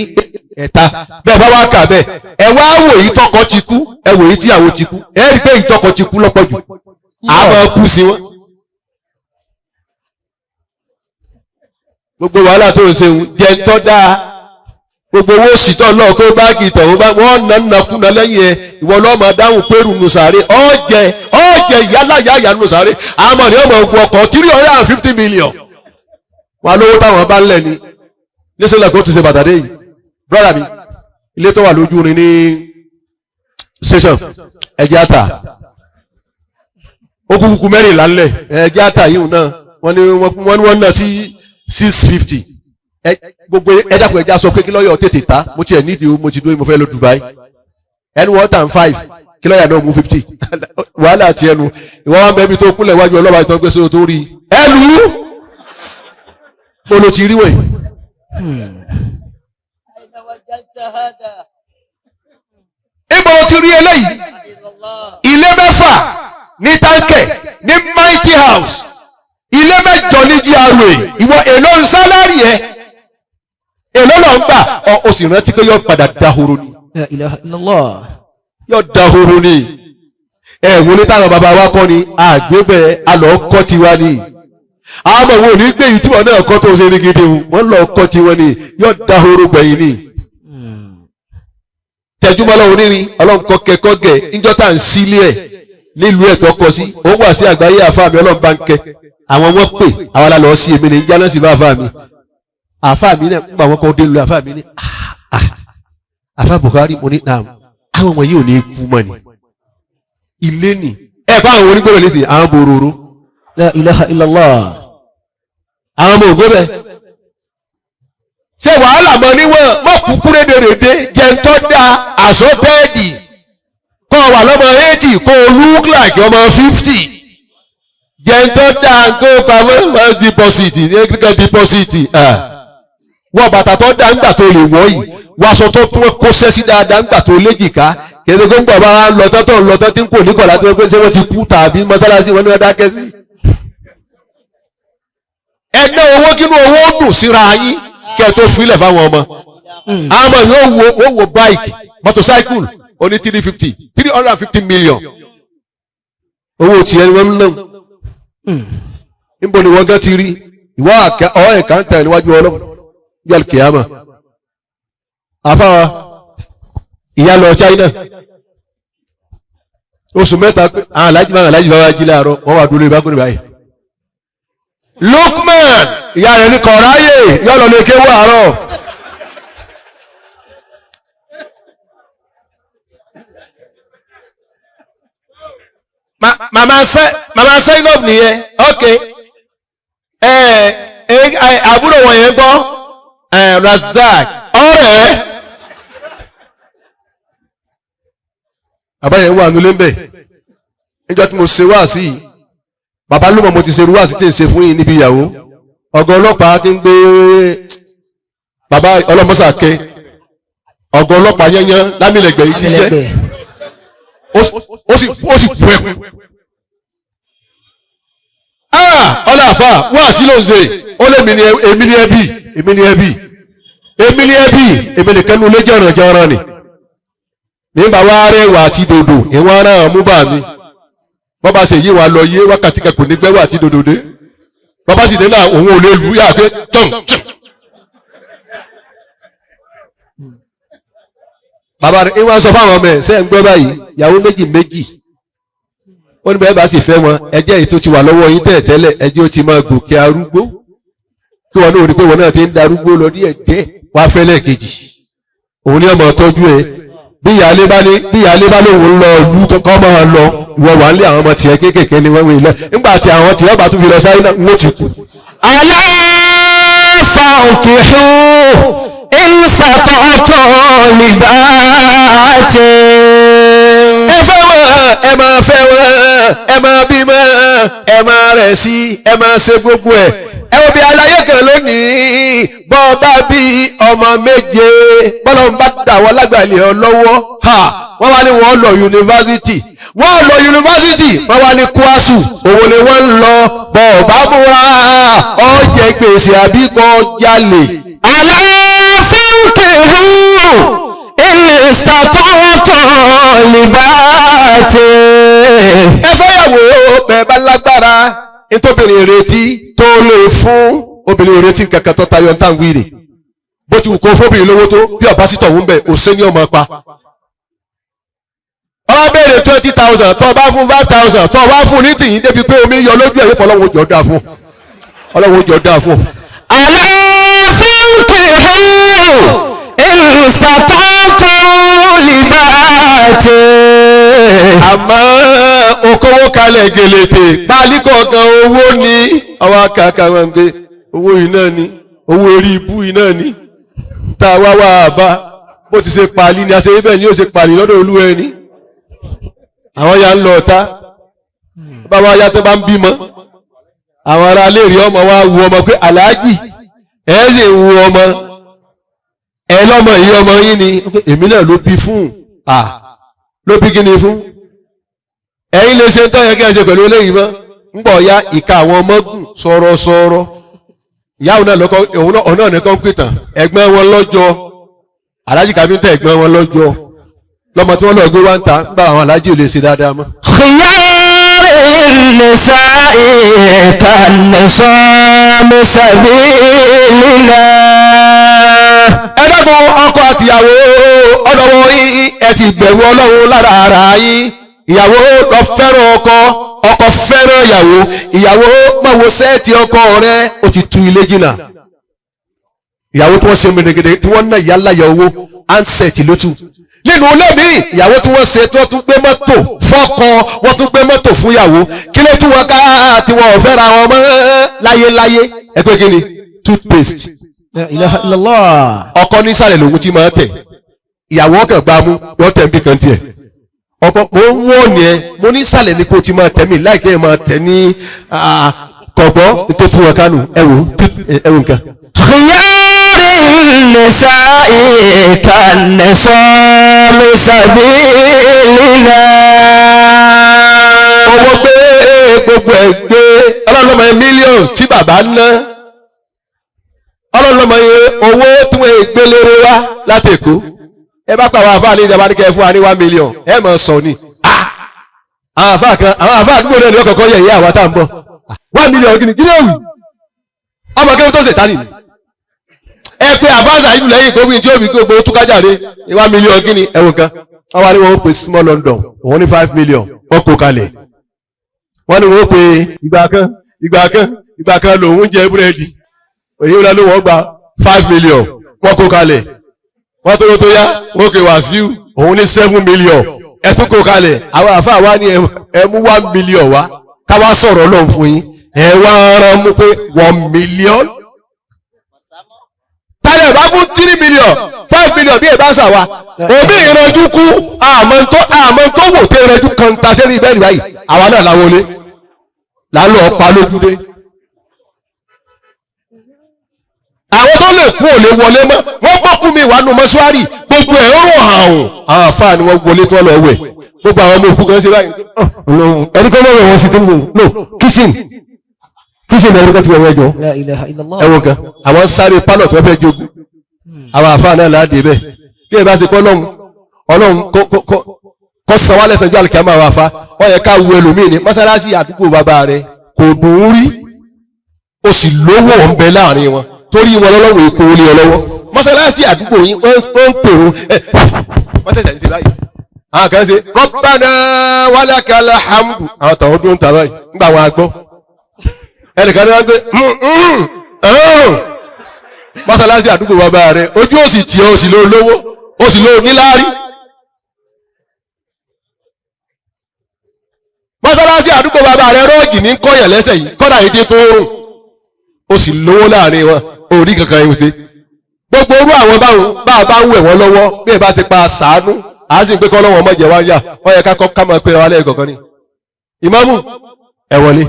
ẹ̀ta bẹ́ẹ̀ bá wá kà bẹ́ẹ̀ ẹ wá wò yìí tọkọ ti kú ẹ wò yìí tíyàwó ti kú ẹ rí i pé ìtọkọ ti kú lọ́pọ̀ jù àmọ́ kú sí wọn. gbogbo wàhálà tó ń ṣe jẹ́ ń tọ́ dáa gbogbo owó òsìtọ́ lọ́ọ̀ kó báàgì tọ̀hún bá wọ́n nà kúnà lẹ́yìn ẹ̀ ìwọ lọ́mọ dáhùn pẹ̀rù nùsàárẹ̀ ọ̀jẹ̀ yálàyàyà nùsàárẹ̀ àmọ́ ni ọmọ ogun ọkọ̀ 350 million wà lówó táwọn bá ń lẹ̀ ni níṣẹ́lẹ̀ kó ti ṣe bàtàdé yìí brọ́dà mi ilé tó wà lójú rin ní station ẹ̀jẹ̀ àtà ó kúkú mẹ́rìnlá ńlẹ̀ ẹ̀jẹ̀ àtà yìí náà wọ́n ní wọ́n ná sí 650 gbogbo ẹ̀dàkùn ẹ̀já sọ pé kí lọ́yọ̀ tètè ta mo tiẹ̀ nídìí mo ti dúró mo fẹ́ lọ Dubai ẹnu 105 kí lọ́yà náà mú 50 wàhálà àti ẹnu ìwọ́n wá mẹ́bí tó kúnlẹ̀ wájú ọlọ́ba ìtàn gbé sóò tó rí ẹlú mo lo ti rí wẹ̀. ibo ti rí eléyìí ilé mẹ́fà ní táǹkẹ̀ ní Mighty House ilé mẹ́jọ ní GRA ìwọ èlò ń sálárì ẹ èlò náà ń gbà ọ sì rántí pé yóò padà dahoro ni. La ilaha illallah. yóò dahoro ni ẹ wọlé táwọn bàbá wa kọ́ ni àgbébẹ̀ alọ́ kọ́ tiwa ni àwọn ọmọ ìwọ ní gbé yìí tí wọn náà kọ́ tó ṣe ní gidi wọn lọ kọ́ tiwọn ni yóò dahoro gbẹ̀yìn ni. tẹjúmọ́ lọ́wọ́ onírin ọlọ́nkọ́ kẹ́kọ́ gẹ̀ níjọ́ tá à ń sílé ẹ̀ nílùú ẹ̀ tó kọ sí òun wà sí àgbáyé àfáà mi ọlọ́run bá ń kẹ́ àwọn wọn pè àwọn alálọ́ sí èmi ní jáná sí bá àfáà mi àfáà mi náà nígbà wọn kọ́ dé lu àfáà mi ní àfáà Buhari mo ní naam àwọn ọmọ yìí ò ní kú mọ́ ni ilé ni ẹ bá àwọn onígbọ̀rọ̀ lè sè àwọn bòròró. La ilaha illallah. àwọn ọmọ ògbó ṣé wàhálà mọ níwọ̀n mọ́ kúkú rédèrèdè jẹ́ ń tọ́ da àsọtẹ́ẹ̀dì kọ́ wà lọ́mọ 80 kó o look like ọmọ 50 jẹ́ ń tọ́ da kó o pamọ́ mọ́ deposit ní deposit wọ́n bàtà tó dá ńgbà tó lè wọ́ yìí wọ́n aṣọ tó tún kó sẹ́sí dáadáa ńgbà tó léjìká kìí ṣe kó ń gbà bá lọ́tọ́ tó ń lọ́tọ́ tí ń kò ní kọ̀ láti wọ́n pé ṣé wọ́n ti kú tàbí mọ́sálásí wọn ní wọ́n dákẹ́ sí. ẹgbẹ́ owó kínú owó dùn síra yín kẹ́ ẹ tó filẹ̀ fáwọn ọmọ. àmọ́ yóò wo bike motorcycle oní 350 million owó tiẹ̀ ni wọ́n ń ná. níbo ni wọ́n gán ti rí ìwọ ọ̀ ẹ̀ka ń tẹ̀ níwájú ọlọ́run bí alkiyama àfáwa ìyá lọ China oṣù mẹ́ta àwọn alájí bá wá jí láàárọ̀ wọ́n wà dúró ìbákùnrin báyìí Lukman ìyá rẹ̀ ní kọ̀ọ̀ráyè yọ́ lọ lè kéwọ́ àárọ̀ màmá Zainab nìyẹn ok àbúrò wọn yẹn gbọ́ Razak ọ̀rẹ́ àbáyẹ̀ wà nílé ń bẹ̀ níjọ́ tí mo ṣe wá sí bàbá ló mọ̀ mo ti ṣe wá sí tí ń ṣe fún yín níbi ìyàwó ọ̀gá ọlọ́pàá ti ń gbé bàbá ọlọ́mọ́sàkẹ́ ọ̀gá ọlọ́pàá yẹ́nyẹ́ lámìlẹ̀gbẹ̀ yìí ti jẹ́ ó sì bú ẹ̀kú ọlọ́àfà wá sí ló ń ṣe ó lé èmi ní ẹbí èmi nìkan ló lé jọ̀ràn ni nígbà wá rẹwà àti dòdò ìwọ̀n ara mú bà mí wọ́n bá ṣe yí wa lọ yé wákàtí kan kò ní gbẹ́wà àti dòdò dé wọ́n bá sì dé náà òun ò lè lù yà pé tán. bàbá rẹ̀ ìwọ̀n sọ fáwọn ọmọ ẹ̀ ṣe ń gbọ́ báyìí ìyàwó méjì ó ní bẹ́ẹ̀ bá sì fẹ́ wọn ẹjẹ́ èyí tó ti wà lọ́wọ́ yín tẹ́lẹ̀ ẹjẹ́ ó ti máa gòkè arúgbó kí wọn náà rí pé wọn náà ti ń darúgbó lọ díẹ̀ díẹ̀ wá fẹ́ lẹ́ẹ̀kejì òun ní ọmọ tọ́jú ẹ bí ìyáálé bá lóun lọ ìlú kọ́ máa lọ ìwọ wà ń lé àwọn ọmọ tiẹ̀ kéékèèké ni wọ́n wé lọ nígbà tí àwọn tiẹ̀ bá tún fi lọ sáré náà ń ti kú. ألا فانكحوا إن استطعتم لباءة ẹ máa fẹ́ wọn ẹ máa bímọ ẹ máa rẹ̀ sí ẹ máa ṣe gbogbo ẹ̀ ẹ wo bí aláyé kan lónìí bọ́ bá bí ọmọ méje bọ́lá ń bá dà wọ́n lágbàlẹ̀ ọ lọ́wọ́ wọ́n wá ní wọ́n lọ yunifásitì wọ́n wá ní kwásù òwò ni wọ́n ń lọ bọ́ bá múra ọ jẹ gbèsè àbí kọ́ jalè. ألا فانكحوا إن استطعتم لباءة ẹ fẹ́yàwó bẹ́ẹ̀ bá lágbára nítòbìnrin ìrètí tó lè fún obìnrin ìrètí kankan tó tayọ ń tàn wíìrì bó ti wù kó fóbìnrin lówó tó bí ọba sí tọ̀hún bẹ̀ òṣè ní ọmọ pa. ọ béèrè 20,000 tó bá fún 5,000 tó wá fún ní tìyín débi pé omi yọ lójú ẹ̀ yípo ọlọ́run jọ dáa fún ọlọ́run jọ dáa fún. ألا فانكحوا إن استطعتم لباءة àmọ́ okòwò kalẹ̀ gèlètè pálí kọ̀ọ̀kan owó ní àwọn akàkà wọn gbé owó yìí náà ni owó orí ibú yìí náà ni tá a wá wá àbá bó ti ṣe pálí ni a ṣe bẹ́ẹ̀ ni ó ṣe pálí lọ́dọ̀ olú ẹni àwọn ya ń lọ ọ̀tá bá wá yá tó bá ń bímọ àwọn ará lè rí ọmọ wa wu ọmọ pé aláàjì ẹ lè wu ọmọ ẹ lọ́mọ yìí ọmọ yín ni èmi náà ló bí fún ló bí kí ni fún ẹ̀yin lè ṣe ń tọ́yẹ kí ẹ ṣe pẹ̀lú eléyìí mọ́ ń bọ̀ ya ìka àwọn ọmọ gùn sọ̀rọ̀sọ̀rọ̀ ìyáwó náà lọ́kọ́ òun náà nìkan pìtàn ẹ̀gbọ́n wọn lọ́jọ́ aláàjì kàmíntà ẹ̀gbọ́n wọn lọ́jọ́ lọ́mọ tí wọ́n lọ gbé wá ń ta ń bá àwọn aláàjì ò lè ṣe dáadáa mọ́. خيار النساء كالنصام سبيل الله. ẹ dákun ọkọ àtìyàwó ọlọ́wọ́ yín ẹ ti bẹ̀rù ọlọ́run lára ara yín ìyàwó lọ fẹ́ràn ọkọ fẹ́ràn ìyàwó mọ̀wó sẹ́ẹ̀tì ọkọ rẹ ó ti tu ilé jìnnà ìyàwó tí wọ́n ṣe mẹ́rẹ̀gẹ̀dẹ̀ tí wọ́n ná ìyá láyà owó ansẹ̀tì ló tù nínú ilé mi ìyàwó tí wọ́n ṣe tí wọ́n tún gbé mọ́tò fọ́kọ wọ́n tún gbé mọ́tò fún ìyàwó kí ló tún wọn ká tí wọ́n ò fẹ́ra wọn mọ́ láyéláyé ẹgbẹ́ kí ni toothpaste. La ilaha illallah. ọkọ nísàlẹ̀ lòun ti máa tẹ̀ ìyàwó ọkàn gbá mú yọ tẹ̀ bí kan tiẹ̀ ọkọ mo ń wọ́n ni ẹ mo nísàlẹ̀ ni kò ti máa tẹ̀ mí láìpẹ́ ẹ̀ máa tẹ̀ ní kọ̀gbọ́ nítorí tí wọn kánú ẹ̀wò nǹkan. خيار النساء كالنصام سبيل الله. owó gbé gbogbo ẹ̀ gbé ọlọ́lọ́mọ mílíọ̀nù tí bàbá ń ná ọlọ́lọ́mọ owó tí wọ́n gbé lérè wá láti Èkó ẹ bá pa àwọn àfáà ní ìjọba ní kẹ́ fún wa ní 1 million ẹ mọ̀ sọ ni àwọn àfáà àdúgbò náà ni wọ́n kọ̀ọ̀kan yẹ̀ àwọn tá à ń bọ̀ 1 million kí ni yóò wù ọmọ kí wọ́n tó ṣètánì ni ẹ pé àfáàsà ìlú lẹ́yìn gómìnà tí ó fi gbogbo túkájáde 1 million kí ni ẹ̀wọ̀n kan wọ́n wá ní wọ́n pè small London òun ní 5 million wọ́n kó kalẹ̀ wọ́n ní wọ́n pè ìgbà kan lòun jẹ búrẹ́dì èyí wọn ló wọ́n gba 5 million wọ́n kó kalẹ̀ wọ́n tó yá wọ́n pè Wàsíù òun ní 7 million ẹ tún kó kalẹ̀ àwọn àfáà wá ní ẹ mú 1 million wá káwá sọ̀rọ̀ lọ́hùn fún yín ẹ wá rán mú pé 1 million tálẹ̀ bá fún 3 million 5 million bí ẹ bá sà wá òbí ìrànjú kú àmọ́ tó wò tẹ́ ìrànjú kan ta sẹ́rí bẹ́ẹ̀ báyìí àwa náà láwọn olé lálọ́ ọ̀pá lójúdé àwọn tó lè kú ò lè wọlé mọ́ wọ́n gbọ́kú mi wà nù mọ́ṣúárì gbogbo ẹ̀ ó rò àrùn àwọn àfáà ni wọ́n wọlé tó lọ wẹ̀ gbogbo àwọn ọmọ òkú kan ṣe báyìí ẹni kọ́ lọ́wọ́ wọn sí tó ń wò no kissing ẹ̀rọ kan ti wọ̀ wẹ́jọ́ ẹ̀wọ̀n kan àwọn sáré pálọ̀ tó fẹ́ jogún àwọn àfáà náà láàdé bẹ́ẹ̀ bí ẹ bá ṣe pọ́ ọlọ́run kọ́ san wálẹ̀ sanjọ́ àlùkìyámà àwọn àfá wọ́n yẹ ká wu ẹlòmíì ní mọ́sálásí àdúgbò bàbá rẹ̀ kò dùn ún rí o sì lówó ń bẹ láàrin wọn torí wọn lọ́wọ́ èkó olè ọlọ́wọ́ mọ́sálásí àdúgbò yín wọ́n ń pèrò wọ́n tẹ̀sẹ̀ ń ṣe báyìí àwọn kan ṣe Rabbana walakal hamdu àwọn tàwọn dún tàwọn yìí nígbà wọn agbọ́ ẹnìkan ní wọn gbé mọ́sálásí àdúgbò bàbá rẹ̀ ojú òsì tí ó sì ló lówó ó sì ló níláárí mọ́sálásí àdúgbò bàbá rẹ̀ rọ́ọ̀gì ní kọ́yẹ̀ lẹ́sẹ̀ yìí kọ́dà yìí tó rùn ó sì lówó láàrin wọn orí kankan yìí ṣe gbogbo orú àwọn báwọn bá ń wẹ̀ wọ́n lọ́wọ́ bí ẹ bá ti pa sàánú àá sì ń pé kọ́ lọ́wọ́ ọmọ jẹ̀ wá ń yà wọ́n yẹ ká máa pera wa lẹ́yìn kọ̀ọ̀kan ni ìmáàmù ẹ wọlé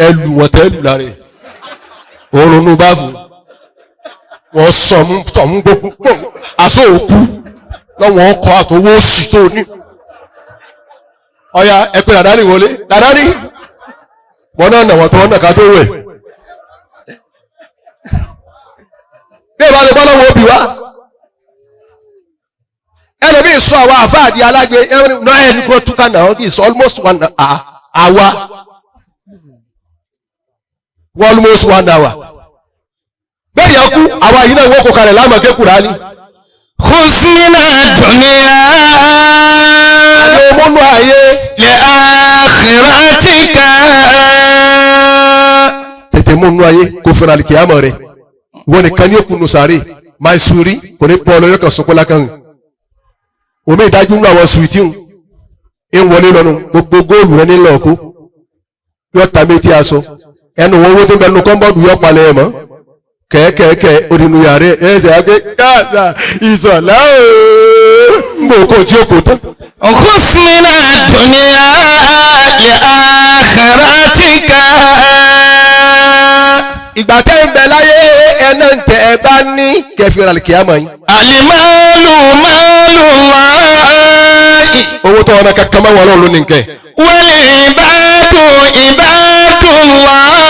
ẹ lù wọ́n tẹ́ lù lára ẹ̀ òun ronú báàfù wọ́n sọ̀mú gbogbo aṣọ òkú lọ́wọ́ ọkọ̀ àtọwọ́ òsì tó ní ọya ẹ pé dàdá ní wọlé dàdá ní wọn náà nà wọ́n tó wọ́n nà ká tó wẹ̀ bí ìbá lè bọ́lọ́wọ́ òbí wa ẹlòmí sọ àwọn àfáàdì alágbe náà ẹni kó túká náà is almost 1 hour almost 1 hour bẹ́ẹ̀ yẹ kú àwa yìí náà wọ́n kò kalẹ̀ láàmú ké Kùránì. Khusmina dunya àti omúnú ayé li akhiratika. tètè múnú ayé kò fẹ́ràn àlìkìyàmọ̀ rẹ̀ wọ́n nìkan ní òkú nùsàárè Maisuri kò ní pọ́ ọlọ́yọ́ kan sọ́kọ́ lákàn omi ìdájú ń lọ àwọn suwìtì ń wọlé lọ́nu gbogbo góòlù rẹ nílò ọkọ yọ ta méjì aṣọ ẹnu wọn owó tó ń bẹ nu kọ́ńbọ́ọ̀dù yọ palẹ̀ ẹ̀ mọ́ kẹ̀kẹ́kẹ́ odinu yàrá ẹsẹ̀ àgbẹ̀ káàsà ìsọ̀lá ooo ń bò kó tí ó kò tán. Khusmina dunya li akhiratika. ìgbà tẹ́ ń bẹ láyé ẹ̀nà ń tẹ̀ ẹ bá ní kẹfì rà kìámọ̀ yín. Al-malu malullahi. owó tó wọn náà kankan máa wọ ọlọ́run lónìí nkẹ́. Wal-ibadu ibadullahi.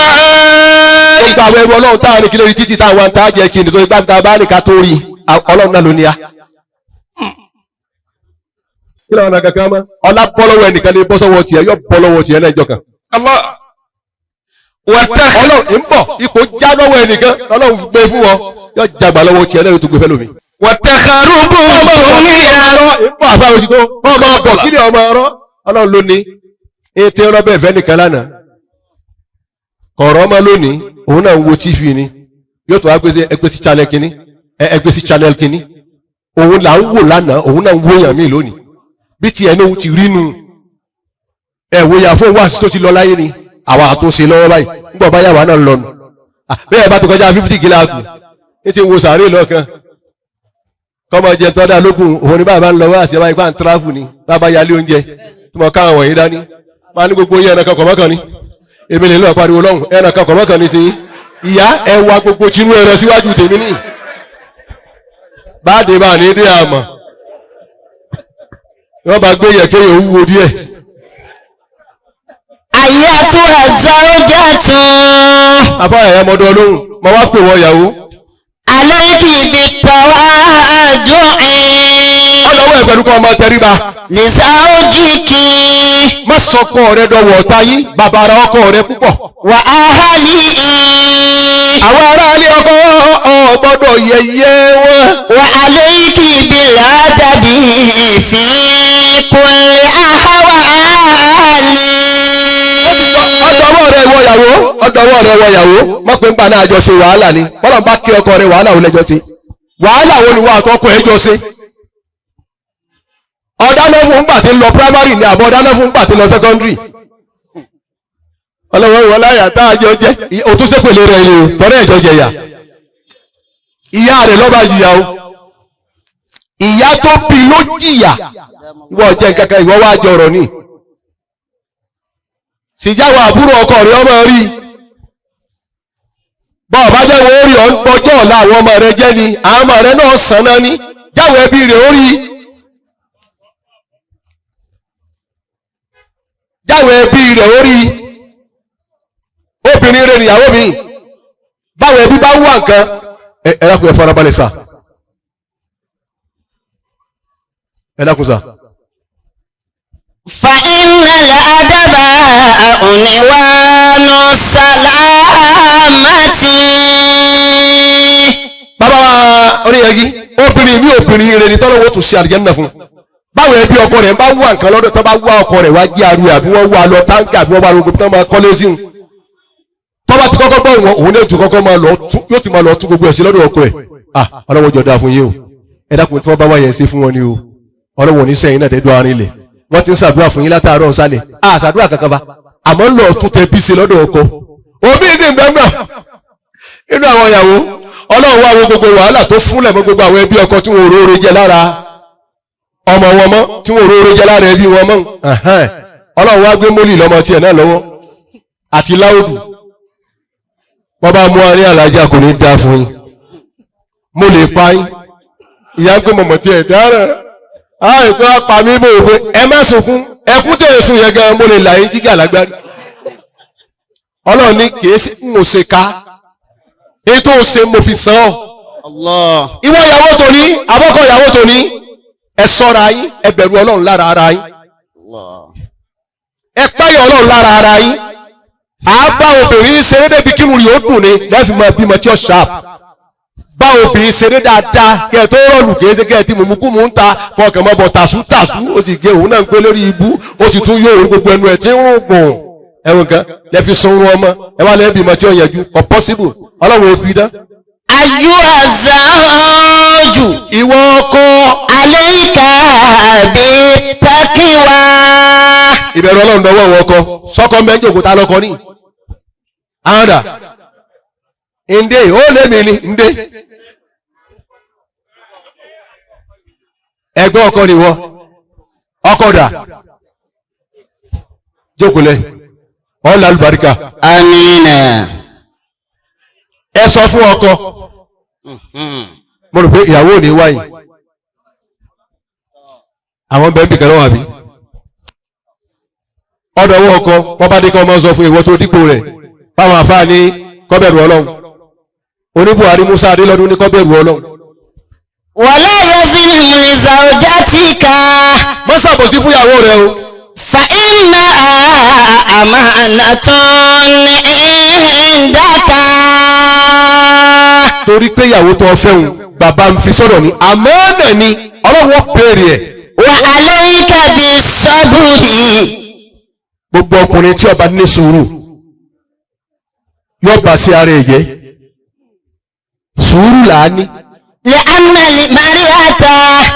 ìgbà àwọn ẹrú ọlọ́run táwọn ní kí lórí títí táwọn ń ta jẹ́ kí ni tó ìgbà tá a bá ní ká tó rí ọlọ́run náà lónìí ya. kí lóun náà kankan mọ́ ọlá bọ́ lọ́wọ́ ẹnìkan ní bọ́sọ̀wọ́ tiẹ̀ yọ bọ́ lọ́wọ́ tiẹ̀ náà ìjọ kan. ọlọ́run ń bọ̀ ipò já lọ́wọ́ ẹnìkan ọlọ́run gbé fún wọn yọ jàgbà lọ́wọ́ tiẹ̀ náà yóò tún gbé fẹ́ lómi. Wàtàkàrúbù dunya. ọlọ́run ló ní ètè rọ́bẹ̀ ìfẹ́ nìkan lánàá kọ̀ọ̀rọ̀ ọmọ lónìí òun náà ń wo tv ni yóò tó wá gbé ẹgbẹ́ sí channel kínní ẹgbẹ́ sí channel kínní òun là ń wò lánàá òun náà ń wò yàn mí lónìí bí tiẹ̀ ní òun ti rí nu ẹ̀wò yà fún wáàsí tó ti lọ láyé ni àwa àtúnṣe lọ́wọ́ báyìí nígbà bá yà wà náà lọ́nu bẹ́ẹ̀ bá ti kọjá 50 gíláàgù ní ti wo sàárè lọ́ọ̀kan kọ́mọ jẹ tọ́da lókun òun ni bàbá ń lọ wáàsí ẹ̀ báyìí pa ń tíráfù ni bàbá yálé oúnjẹ tí mo káwọn wọ̀nyí dání máa ní gbogbo yẹn ẹnìkan kọ̀mọ́kàn ni èmi lè lọ pariwo lọ́hùn ẹnìkan kọ̀mọ́kàn ni ti ìyá ẹwà gbogbo tinú ẹrẹ síwájú tèmi ní báàdé bá ní dé àmọ́ wọ́n bá gbé yẹ̀kẹ́ yẹ̀ wúwo díẹ̀. Ayyatuha zawjatu. afárá ẹ̀yà mọ́dọ́ ọlọ́run mo wá pè wọ́n ìyàwó. Alayki bitawadu'i. ọlọ́wọ́ ẹ̀ pẹ̀lú kọ́ ọmọ tẹríba. Li zawjiki. má sọkọ rẹ dọwọ́ ọ̀tá yín bàbára ọkọ rẹ púpọ̀. Wa ahlihi. àwọn aráàlú ọkọ gbọ́dọ̀ yẹ̀yẹ́ wọn. Wa alayki bil adabi fi kulli ahwali. ọdọwọ́ rẹ wọ yàwó mọ̀ pé ń pa náà jọ ṣe wàhálà ni bọ́lá bá kí ọkọ rẹ wàhálà wo lẹ́jọ́ ṣe wàhálà wo ni wọ́n àtọkọ ẹjọ́ ṣe. ọ̀dáná fún gbà tí ń lọ primary ni àbọ̀ ọ̀dáná fún gbà tí ń lọ secondary. ọlọ́wọ́ ìwọ láyà tá a jọ jẹ́ òtún sépèlé rẹ ni o tọ́lá ẹ̀jọ́ jẹ̀yà. ìyá rẹ̀ lọ́ba jìyà o ìyá tó bí ló jìyà ìwọ jẹ́ kankan ìwọ wá jọrọ̀ ni. sìjáwọ̀ àbúrò ọkọ rẹ̀ ọmọ rí bọ́ọ̀ bá jẹ́ wọ́n rí ọjọ́ ọ̀la àwọn ọmọ rẹ̀ jẹ́ ni àwọn ọmọ rẹ̀ náà sàn náà ni jáwọ̀ ẹbí rẹ̀ ó rí jáwọ̀ ẹbí rẹ̀ ó rí obìnrin rẹ̀ nìyàwó mi báwọn ẹbí bá wà nǹkan ẹ dákun ẹ farabalẹ̀ sà ẹ dákun sà. فإن الأدب عنوان السلامة. bàbá wa oníyẹ̀gí obìnrin rẹ̀ ní tọ́lọ́wọ́ tó ṣe àlùjánnà fún báwo ẹbí ọkọ rẹ̀ bá wá nǹkan lọ́dọ̀ tó bá wá ọkọ rẹ̀ wá jí arú àbí wọ́n wá lọ táǹkì àbí wọ́n wá lọ tó máa kọ́lé sí tó bá ti kọ́kọ́ gbọ́ wọn òun ní ètò kọ́kọ́ máa lọ yóò ti máa lọ tún gbogbo ẹ̀ sí lọ́dọ̀ ọkọ ẹ̀ ọlọ́wọ́ jọ dáa fún yín o ẹ dákun tí wọ́n bá wá yẹn ṣe fún wọn ni o ọlọ́wọ́ ní sẹ́yìn náà dẹ́dọ̀ arin lẹ̀ wọ́n ti ń ṣàdúrà fún yín látàárọ̀ nsàlẹ̀ ṣàdúrà kankan bá àmọ́ ń lọ tún tẹ bí ṣe lọ́dọ̀ ọkọ òbí sì ń gbẹ́ngbà nínú àwọn ìyàwó ọlọ́run wá wo gbogbo wàhálà tó fúnlẹ̀ mọ́ gbogbo àwọn ẹbí ọkọ tí wọ́n róore jẹ lára ọmọ wọn mọ́ tí wọ́n róore jẹ lára ẹbí wọn mọ́ ọlọ́run wá gbé mólì lọ́mọ tiẹ̀ náà lọ́wọ́ àti láòdù wọ́n bá mú arí alájà kò ní dáa fún yín mo lè pa yín ìyá ń gbé mọ̀mọ́ tiẹ̀ dára ìpè apá mi bò wípé ẹ má sunkún ẹkún tẹ̀ sùn yẹn gan mo lè là yín jígà lágbárí ọlọ́run ní kìí sí mo ṣe ká ètò òṣè mo fi sàn ọ́ ìwọ ìyàwó tòní abọ́kọ̀ ìyàwó tòní ẹ ṣọ́ra yín ẹ bẹ̀rù ọlọ́run lára ara yín ẹ páyọ̀ ọlọ́run lára ara yín àbá obìnrin ṣeré débi kírun rí ó dùn ní lẹ́fì máa bímọ tí ó ṣáàp bá obìnrin ṣeré dáadáa kẹ́ ẹ tó rọ̀lù kéésì kẹ́ ẹ ti mùmúkùmù ń ta kọkàn mọ́ bọ̀ tàṣútàṣú ó sì gé òun náà ń gbé lórí ibú ó sì tún yóò rí gbogbo ẹnu ẹ̀ tí ń rún gbọ̀n ẹ̀wọ̀n kan lẹ́fi sunrun ọmọ ẹ wá lẹ́bi mọ̀ tí ó yẹjú kò pọ́síbù ọlọ́run èpì dán. ayú àzáàjù ìwọ ọkọ àléìkà àbí tákìwá. ìbẹ̀rù ọlọ́run dọwọ́ ìwọ ọkọ sọ́kọ mẹ́jọ òkúta lọ́kọ ní. àádà ǹdè ó lé mi ní ǹdè ẹgbẹ́ ọkọ ni wọ ọkọ dà jókòó lẹ ọ̀là àlùbáríkà. amínà. ẹ sọ fún ọkọ mo rò pé ìyàwó ò ní wáyé àwọn bẹ́ẹ̀ bí kẹrọ wà bí ọ̀dọ̀ owó ọkọ wọ́n bá dé kọ́ ọmọ sọ fún ìwọ tó dípò rẹ̀ báwọn àfáà ní kọ́bẹ̀rù ọlọ́run oní Buhari Musa adélọ́dún ní kọ́bẹ̀rù ọlọ́run. wàlá yasilimu zawjatika. má ṣàbòsí fún ìyàwó rẹ o. fa inna amanatun indaka. torí pé ìyàwó tó fẹ́ òun bàbá ń fi sọ̀rọ̀ ní àmánà ni ọlọ́run béèrè ẹ̀. wa alayka bis-sabri. gbogbo ọkùnrin tí ó bá ní sùúrù yóò bá sí ara ẹ̀ jẹ́ sùúrù là á ní. li'anna al-mar'ata.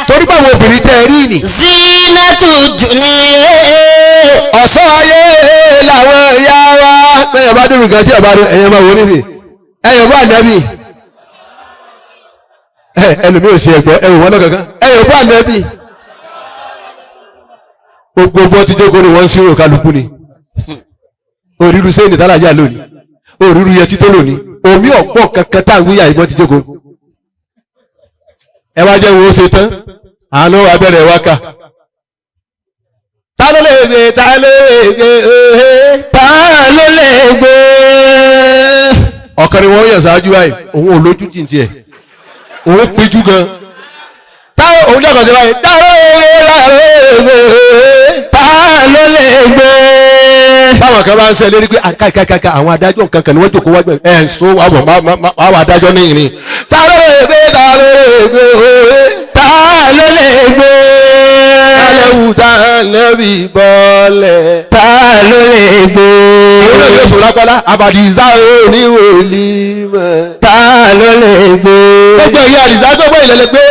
torí báwo obìnrin tẹ́ ẹ rí ni. zinatu dunya. ọ̀ṣọ́ ayé làwọn ìyá wa. bẹ́ẹ̀ bá dé nǹkan tí a bá rí ẹ̀yẹ́ máa wọ nísì ẹ̀yẹ́ bá nẹ́bì ẹlòmí ò sí ẹgbẹ́ ẹ̀wọ̀n wọn lọ́kankan ẹ̀yẹ́ bá nẹ́bì gbogbo ti jókòó ni wọ́n ń sírò kálukú ni òrìrù sẹ́yìn tálàjà lónìí òrìrù yẹ títọ́ lónìí omi ọ̀pọ̀ kankan tá à ń wíyà ìbọn ti jókòó ẹ wá jẹ́ wo ṣe tán àánú abẹ́rẹ́ wákà ta ló lè gbé ta ló lè gbé ta ló lè gbé. ọ̀kan ni wọ́n yàn ṣáájú báyìí òun ò lójú tì tiẹ̀ òun péjú gan táwọn òun jọ̀kọ̀ sí báyìí ta ló lè gbé ta ló lè gbé. báwọn kan bá ń sẹ lérí pé káìkáìká àwọn adájọ́ kankan ni wọ́n jókòó wájú ẹ̀ ń so àwọn adájọ́ ní ìrìn ta ló lè gbé ta ló lè gbé ta ló lè gbé. Alẹ́wù tá lẹ́bí bọ́ọ̀lẹ̀. Ta ló lè gbé? Òun náà yóò sọ̀rọ̀ apálá. Àbàdìsá oníwòlí mọ̀. Ta ló lè gbé? Gbogbo ẹ̀yà àdìsá gbogbo ìlẹ̀lẹ̀ pé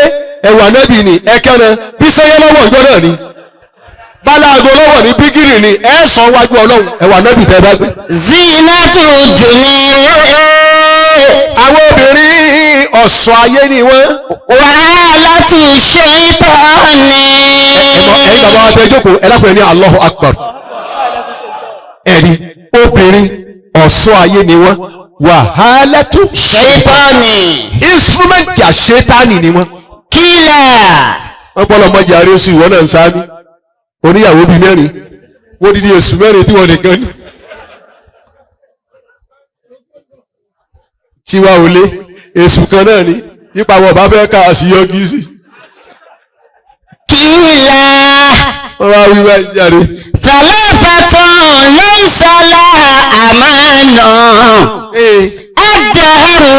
ẹ̀wà nẹ́bì ni ẹ̀kẹ́nà bí sẹ́yẹ́ lọ́wọ́ ọjọ́ náà ni. Báláago lọ́wọ́ ní bígìrì ni ẹ̀ sọ wájú ọlọ́run ẹ̀wà nẹ́bì tẹ́ bá gbé. Zinatu dunya. Àwọn obìnrin ọ̀ṣọ́ ayé ni wọ́n. Wàhálàtù ṣaitani. Ẹ̀yin bàbá wa tẹ jókòó ẹ lápẹ̀ ní Allahu Akbar. Ẹ̀rí obìnrin ọ̀ṣọ́ ayé ni wọ́n. Wàhálàtù Ṣaitani. instrument àṣetánì ni wọ́n. Kílà. Wọ́n gbọ́dọ̀ mọ jàre oṣù ìwọ náà ń sáábí. Oníyàwó bíi mẹ́rin. Wọ́n dídí oṣù mẹ́rin tí wọ́n nìkan ní. Tiwa ò lé èṣù kan náà ni nípa wọn bá fẹ́ ká àṣeyọgí sí. Kílà. Wọ́n wá wí wá jàre. Thalathatun laysa laha amana. Ad-dahru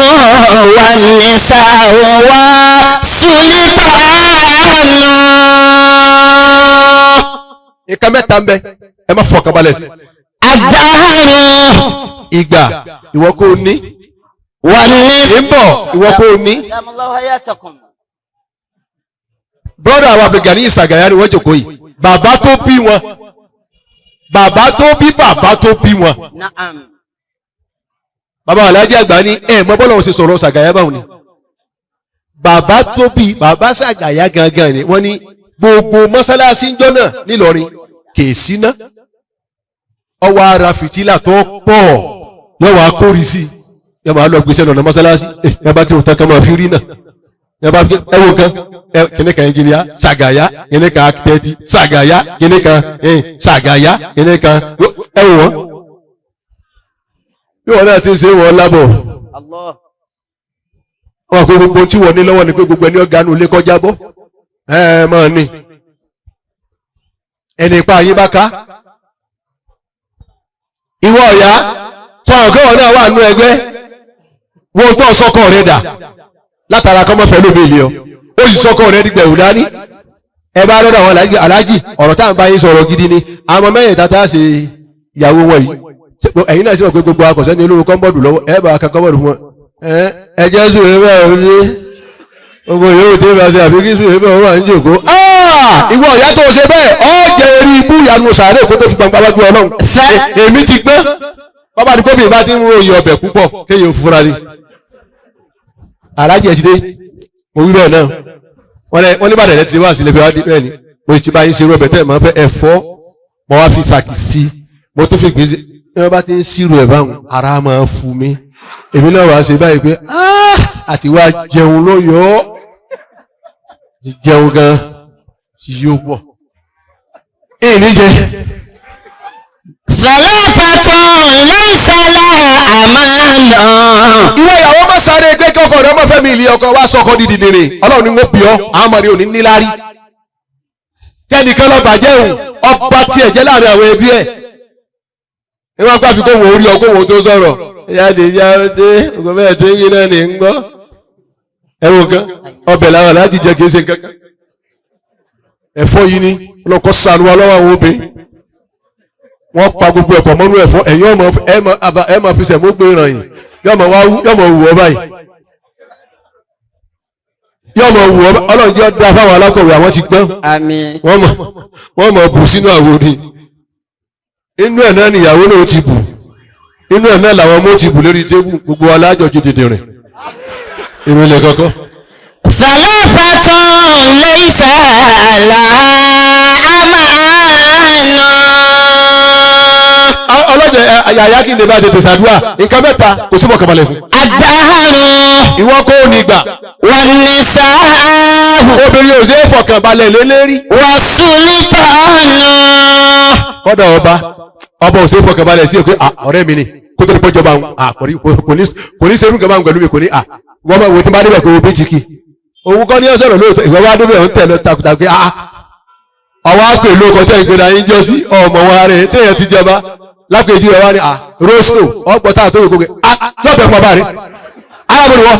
wan-nisa'u wa sultanu. nǹkan mẹ́ta ń bẹ ẹ má fọkàn balẹ̀ sí. Ad-dahru. Ìgbà ìwọ kò ní. Wal-nisfu. ń bọ̀ ìwọ kò ní. Allahu hayatakum. brọ́dà àwọn Abdulgani Ìsàgàyà ni wọ́n jòkó yìí bàbá tó bí wọn bàbá tó bí wọn. Na'am. bàbá Alhaji àgbà ní mọ bọ́lá wọn ṣe sọ̀rọ̀ Sàgàyà báwọn ni bàbá tó bí bàbá Sàgàyà gangan ni wọ́n ní gbogbo mọ́sálásí ńjọ́ náà nílọrin kèésì ná ọwọ́ ara fìtílà tó pọ̀ yóò wá kórì sí yóò máa lọ gbèsè lọ́nà mọ́sálásí ẹ bá kí wọn tán ká máa fi rí náà ẹ bá fi ẹ wò kan kìnìún kan ẹnjìnìyà Sàgàyà kìnìún kan akitẹ́tì Sàgàyà kìnìún kan Sàgàyà kìnìún kan ẹ wò wọ́n bí wọn náà ti ṣe wọn lábọ̀ wọn kò gbogbo tí wọn ní lọ́wọ́ ni pé gbogbo ẹni ọ̀gá nù lé kọjá bọ́ máa ní ẹni ipa yín bá ká ìwọ ọ̀yá tó ọ̀gá wọn náà wà nú ẹgbẹ́ wọn tó sọ́kọ̀ rẹ̀ dà látara kọ́mọ́fẹ́ lómi ilé ọ ó sì sọ́kọ̀ rẹ̀ dìgbà ìwúdá ní ẹ bá lọ́dọ̀ àwọn aláàjì ọ̀rọ̀ táwọn bá yín sọ̀rọ̀ gidi ni àwọn mẹ́rin tata ṣe ìyàwó wọn yìí ẹ̀yin náà sì mọ̀ pé gbogbo akọ̀sẹ́ ní olóró kọ́ńbọ̀dù lọ́wọ́ ẹ bá ka kọ́ńbọ̀dù fún wọn ẹ jẹ́ sùn ẹ bẹ́ẹ̀ ó ní gbogbo yòówù tí ìbá ṣe àbí kí sùn ẹ bẹ́ẹ̀ ó wà ń jòkó. ìwọ ìyá tó ṣe bẹ́ẹ̀ ọ jẹ eré ibú ìyanu sàárè kó tó fi gbangba wájú Ọlọ́run èmi ti gbọ́n bàbá àdúgbò mi bá ti ń ròyìn ọbẹ̀ púpọ̀ kéèyàn fúnra ni. alájẹ ti dé mo wí bẹ́ẹ̀ náà wọ́n ní bàdàn rẹ ti wá sílẹ̀ fi wá dé bẹ́ẹ̀ ni mo ti bá yín ṣe irú ọbẹ̀ tẹ́ ẹ̀ máa fẹ́ ẹ̀fọ́ mo wá fi sàkì sí mo tó fi gbèsè bí wọ́n bá ti ń ṣírò ẹ̀ báwọn ara máa fún mi èmi náà wá ṣe báyìí pé àti wá jẹun ló yọ ọ́ jẹun gan ti yóò pọ̀ èyí jẹ. Thalathatun laysa laha amana. ìwọ ìyàwó má sáré kékeré ọkọ rẹ ọmọ fẹmi ìlú ọkọ wa sọkọ dídì nìrè Ọlọ́run ni wọ́n bí ọ àwọn ọmọdé òní níláárí kẹ́nìkan lọ bàjẹ́ òun ọba tiẹ̀ jẹ́ láàrin àwọn ẹbí ẹ̀ ní wọ́n gbà fi kó wọn orí ọkọ wọn tó sọ̀rọ̀ ìyáde ìyáde ògùn bẹ́ẹ̀ tó ń yín náà ní ń gbọ́ ẹ̀wọ̀n kan ọbẹ̀ làwọn aláàjì jẹ kìí ṣe kankan ẹ̀fọ́ yìí ni ọlọ́kọ́ sànù wa lọ́wọ́ àwọn obìnrin wọ́n pa gbogbo ẹ̀kọ́ mọ́nú ẹ̀fọ́ ẹ̀yìn ọmọ ẹ̀ máa fi sẹ̀mó gbé ràn yìí yọmọ wù ọ báyìí yọmọ wù ọ Ọlọ́run jẹ́ da fáwọn alákọ̀wé àwọn ti gbọ́n wọ́n mọ̀ bù sínú àwo ni inú ẹ̀ náà nìyàwó náà ti bù inú ẹ̀ náà làwọn ọmọ ti bù lórí tébù gbogbo alájọ ju dèdè rìn ìrìnlẹ̀ kọ̀ọ̀kan. Thalathatun laysa laha amana. ọlọ́jọ́ àyàyá kí n lè bá tètè ṣàdúrà nǹkan mẹ́ta kò sí mọ̀kànbalẹ̀ fún. Ad-dahru. ìwọ kò ní gbà. Wan-nisa'u. obìnrin ò ṣe é fọkànbalẹ̀ lélẹ́rí. Was-sultanu. kọ́dọ̀ ọba ò ṣe é fọkànbalẹ̀ sí òkè ọ̀rẹ́ mi ni kó tó ní pọ́jọba kò ní serú gẹ̀mọ́ pẹ̀lú mi kò ní wọ́n máa wo tí bá débẹ̀ kó o bí jìkì. òun kọ́ ní ọ̀sọ̀rọ̀ lóòótọ́ ìwọ wá débẹ̀ ń tẹ̀lé takutakú ọwọ́ àpè ló kọjá ìgbéra yín jọ sí ọmọ wa rẹ̀ téèyàn ti jọba lápèjì rẹ̀ wá ní rosto ọgbọ̀tá àtòwò kókè lọ́bẹ̀ pọ̀ bá rẹ̀ alábòrò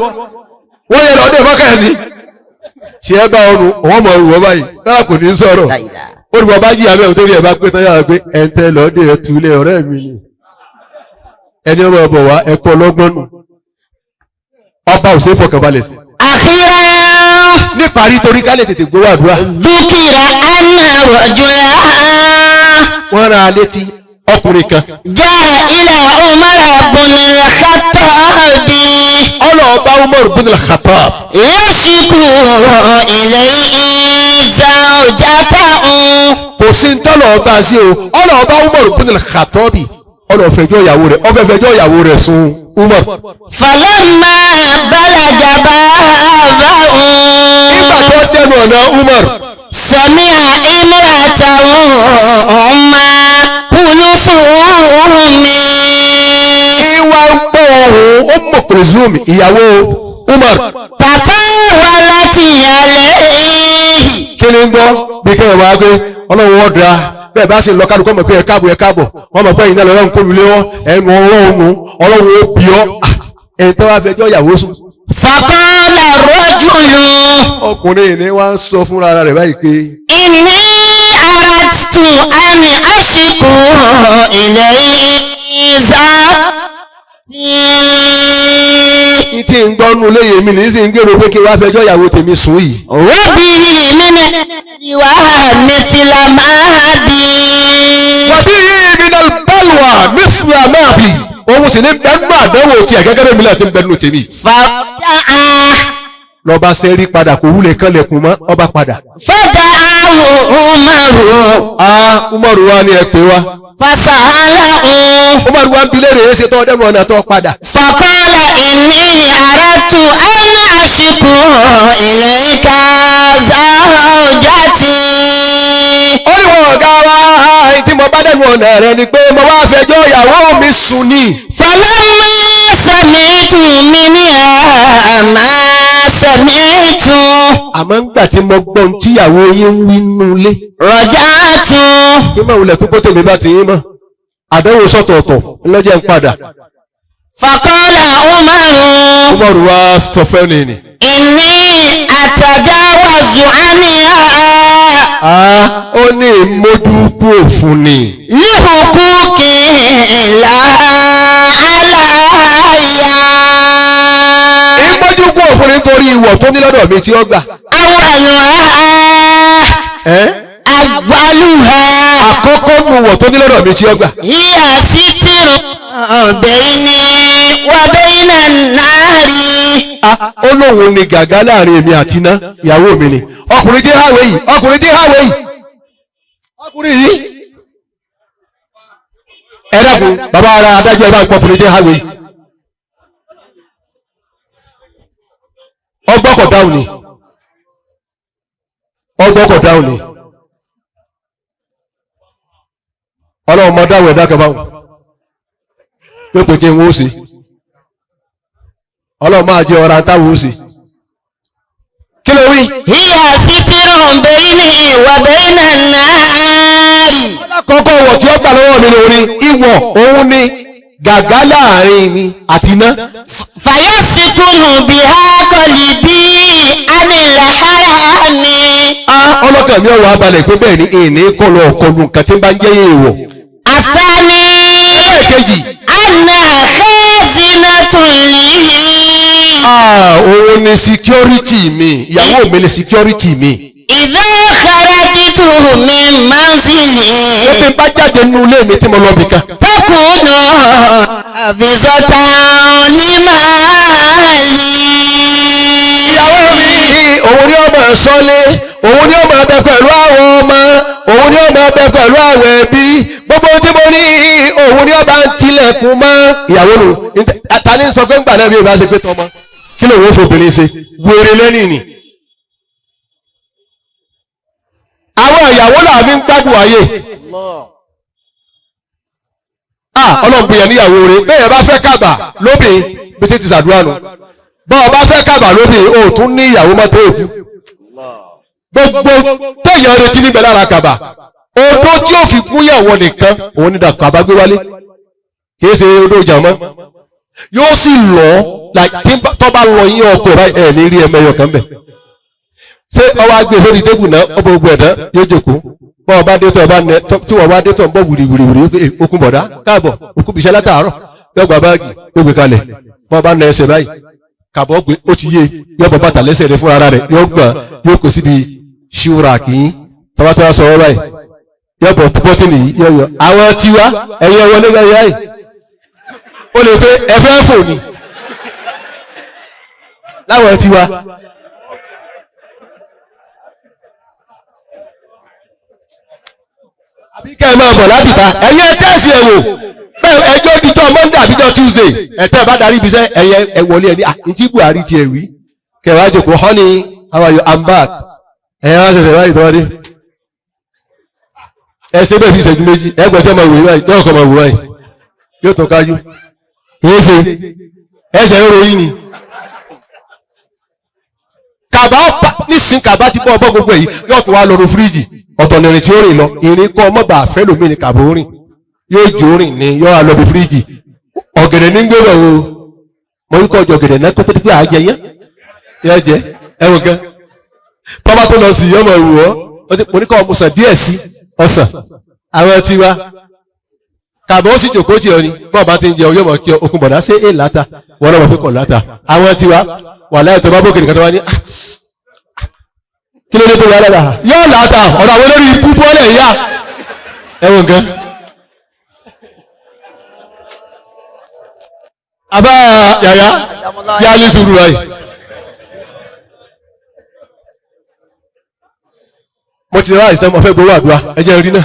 wọ́n yẹ lọ́dẹ̀ mọ́kànsí tí ẹ bá ọrùn wọ́n mọ̀ ìwọ báyìí náà kò ní sọ̀rọ̀ olùkọ́ bá jìyà mẹ́rin torí ẹ̀ bá pé tán yàrá pé ẹ̀ńtẹ́ lọ́dẹ̀ tulẹ̀ ọ̀rẹ́ mi ni ẹni ọmọ ọbọ̀ wa ẹ̀kọ́ ọlọ́gbọ́n nù ọba ò ṣe é fọkànbalẹ̀ sí. Akhiran. níparí torí ká lè tètè gbówó àdúrà. Dhukira anna rajula. wọ́n rán a létí ọkùnrin kan. Jaa ila Umar ibn al-Khattabi. ọlọ́ọ̀bá Umar ibn al-Khattab. Yashku ilayhi zawjatahu. kò sí ń tọ́lọ̀ ọba sí o ọlọ́ọ̀bá Umar ibn al-Khattabi ọlọ́ọ̀fẹ́jọ́ ìyàwó rẹ̀ ọfẹ́fẹ́jọ́ ìyàwó rẹ̀ sun Umar. Falamma balaga babahu. nígbà tó dẹnu ọ̀nà Umar. Sami'a imratahu umma kulufumi. ìwà ń pọ̀ ohun ó mọ̀ Kulthum ìyàwó Umar. Tatawalat alayhi. kí ni ń gbọ́ bí kẹ́hìn wá pé ọlọ́run wọ́n dra bẹ́ẹ̀ bá sì ń lọ kálukọ́ mọ̀ pé ẹ káàbọ̀ wọ́n mọ̀ pé ẹ̀yin náà lọ́wọ́ ń kólulé wọn ẹnu ọlọ́run ó bí ọ́ ẹ̀ tó wá fẹjọ́ ìyàwó sùn. Faqala rajulu. ọkùnrin ni wá ń sọ fúnra rẹ̀ báyìí pé. Inni aradtu أن أشكو إليه ذاتي. Ìtì ń gbọ́nú léyè mi ní sí ń gbèrò pé kí wá fẹjọ́ ìyàwó tèmi sùn yìí. وبه من الجواه مثل ما بي. Wàbí yìí mi náà bálùwà mísìlá máa bì. Òun sì ní bẹ́ẹ̀nù àdánwò tiẹ̀ gẹ́gẹ́ bí mílíọ̀nù tí ń bẹ́ẹ̀nù tèmi. فدعا Lọ́ba ṣe rí padà kò wúlẹ̀ kán lẹ̀kùn mọ́ ọba padà. فدعاه عمر Umaru wa ni ẹ pè wá. فسأله Umaru wa ń bi léèrè èsì tó ọdẹ́nu ọ̀nà tó padà. فقال إني أردت أن أشكو إليك زوجتي. Ó ní wọn ọ̀gá wa tí mo bá dẹ́nu ọ̀nà rẹ ni pé mo wá fẹjọ́ ìyàwó mi sùn ni. فلما سمعت منها ما سمعت Àmọ́ ńgbà tí mo gbọ́ ohun tíyàwó yín ń wí nínú ilé. رجعت. Kí máa wulẹ̀ tó kó tèmi bá ti yín mọ́. Àdánwò sọ̀tọ̀ọ̀tọ̀ ńlọ́jẹ́ ń padà. فقال عمر Umaru wa sọ fẹ́ ni ni. إني أتجاوز عنها Ó ní ìmójúkú òfun ni. لحقوق لها عليّ. Ìmójúkú òfun nítorí ìwọ̀ tó ní lọ́dọ̀ mi tí ó gbà. أولها Àkọ́kọ́ nu ìwọ̀ tó ní lọ́dọ̀ mi tí ó gbà. هي ستر بيني وبين النار. Ó lóun ni gàgá láàrin èmi àti iná ìyàwó mi ni. Ọkùnrin tí háwé yìí, ọkùnrin tí háwé yìí. Ọkùnrin yìí. Ẹ dákun, bàbá ara adájọ́ ẹ bá ń pọ̀ ọkùnrin tí háwé yìí. Ọgbọ́kọ̀ dáhùn ni. Ọgbọ́kọ̀ dáhùn ni. Ọlọ́run mọ dáhùn ẹ̀dá kan báwọn. Pé pé kí n wó sí. Ọlọ́run máa jẹ ọ̀rá táwọn ó sì. Kí ló wí? هي ستر بيني وبين النار. Alákọ̀ọ́kọ́ ìwọ̀ tí ó gbà lọ́wọ́ mi lórí ìwọ̀ òun ni gàgá láàrin mi àti iná. فيسكن بها قلبي عن الحرام. Ọlọ́kàn mi ọ̀wọ́ abalẹ̀ pé bẹ́ẹ̀ ni èèní kọlu ọ̀kọlu nǹkan tí ń bá ń jẹ́ èèwọ̀. الثاني Ẹlẹ́ẹ̀kejì. أنها خازنة لي. Òun ni security mi, ìyàwó mi ni security mi. إذا خرجت من منزلي Bí n bá jáde nínú ilé mi tí mo lọ bìkan. تكون حافظة لمالي. Ìyàwó mi òun ni ó máa ṣọ́lé, òun ni ó máa bẹ pẹ̀lú àwọn ọmọ, òun ni ó máa bẹ pẹ̀lú àwọn ẹbí. Gbogbo tí mo ní òun ni ó bá ń tilẹ̀kùn mọ́. Ìyàwó nù, ta ni sọ pé ń gbà náà bí ìbá ṣe pé tọmọ. Kí ló ń fò obìnrin ṣe? Wèrè lẹ́nìí ni. Àwọn ìyàwó náà fi ń gbádùn ayé. Ọlọ́run bìyàn níyàwó rẹ̀ bẹ́ẹ̀ bá fẹ́ kàbà lóbìn bí ti ṣàdúrà nù. Bọ́ọ̀ bá fẹ́ kàbà lóbìn ó tún ní ìyàwó mọ́tò òkú. Gbogbo téèyàn retí níbẹ̀ lára kàbà. Odó tí ó fi gúnyàwó nìkan òun ní kàbà gbé wálé. Kì í ṣe odó ìjà mọ́. Yóò sì lọ tó bá lọ yín ọkọ̀ ẹ̀ ní rí ẹmẹ́yọ kan bẹ̀. Ṣé ọwọ́ agbè lórí tébù náà ọ̀pọ̀ gbogbo ẹ̀dá yóò jókòó? Bọ́ọ̀ bá dé tó ọba nẹ tí wọ́n bá dé tó ń bọ̀ wùrìwùrìwùrì okùn bọ̀dá káàbọ̀ okùn bìṣẹ́ látàárọ̀ yóò gba báàgì yóò gbé kalẹ̀ bọ́ọ̀ bá nẹ ẹsẹ̀ báyìí kàbọ̀ gbé ó ti yé yóò bọ̀ bàtà lẹ́sẹ̀ rẹ̀ fún ara rẹ̀ yóò gbọ̀n yóò kó síbi ṣíwúra kìí tọ́ba tó wá sọ ọ́ báyìí yóò bọ̀ bọ́tìnì yìí yóò yọ àwọn tiwa ẹ̀yẹ wọlé yáyá yìí ó lè pé ẹ fẹ́ fò ní láwọn tiwa. Àbí kẹ́ ẹ máa bọ̀ láti ta ẹ̀yẹ tẹ́sí ẹ̀ wò bẹ́ẹ̀ ẹjọ́ ìdíjọ́ Monday àbíjọ́ Tuesday ẹ̀tẹ́ bá darí ibi iṣẹ́ ẹ̀yẹ ẹ̀wọlé ẹ̀ ní àti Buhari ti ẹ̀ wí kẹwàá jòkó honey how are you I'm back ẹ̀yẹ wá ṣẹ̀ṣẹ̀ báyìí tọ́wọ́dé ẹ ṣe bẹ́ẹ̀ bí ìṣẹ́jú méjì ẹgbẹ́ tí ọmọ ìwé báyìí yóò kọ́ ọmọ ìwé báyìí yóò tó kájú kìí ṣe ẹsẹ̀ ń ròyìn ni kàbá nísìn kàbá ti bọ́ ọbọ̀ gbogbo èyí yóò tó wá lọ́rùn fíríjì ọ̀tọ̀ nìrìn tí ó rìn lọ ìrìn kọ́ ọmọgbà àfẹ́ lómi ní kàbó rìn yóò jó rìn ní yóò wá lọ́rùn fíríjì ọ̀gẹ̀dẹ̀ ní gbé lọ o mo ń kọ́ ọjọ́ ọ̀gẹ̀dẹ̀ náà kókó pé àjẹ yẹn yẹn jẹ ẹwọ gan tọ́ba tó lọ sí yọmọ ìwọ mo ní kọ́ ọmọ sàn díẹ̀ sí ọ̀sán àwọn tiwa kàbọ̀ ó sì jòkó tí ọ ni bọ́ọ̀ bá ti ń jẹ oyó mọ̀ kí okùn bọ̀dá ṣé è láta wọ́n lọ́wọ́ pé kọ̀ láta àwọn tiwa wà láì tó bá bókè nìkan tó wá ní kí ló dé tó wà lára yóò láta ọ̀rọ̀ àwọn olórí ibú bọ́ọ̀lẹ̀ yá ẹ̀wọ̀n nǹkan. àbá yàyà yá ní sùúrù báyìí. mo ti rà ìsìtẹ́ mo fẹ́ gbowó àdúrà ẹ jẹ́ rí náà.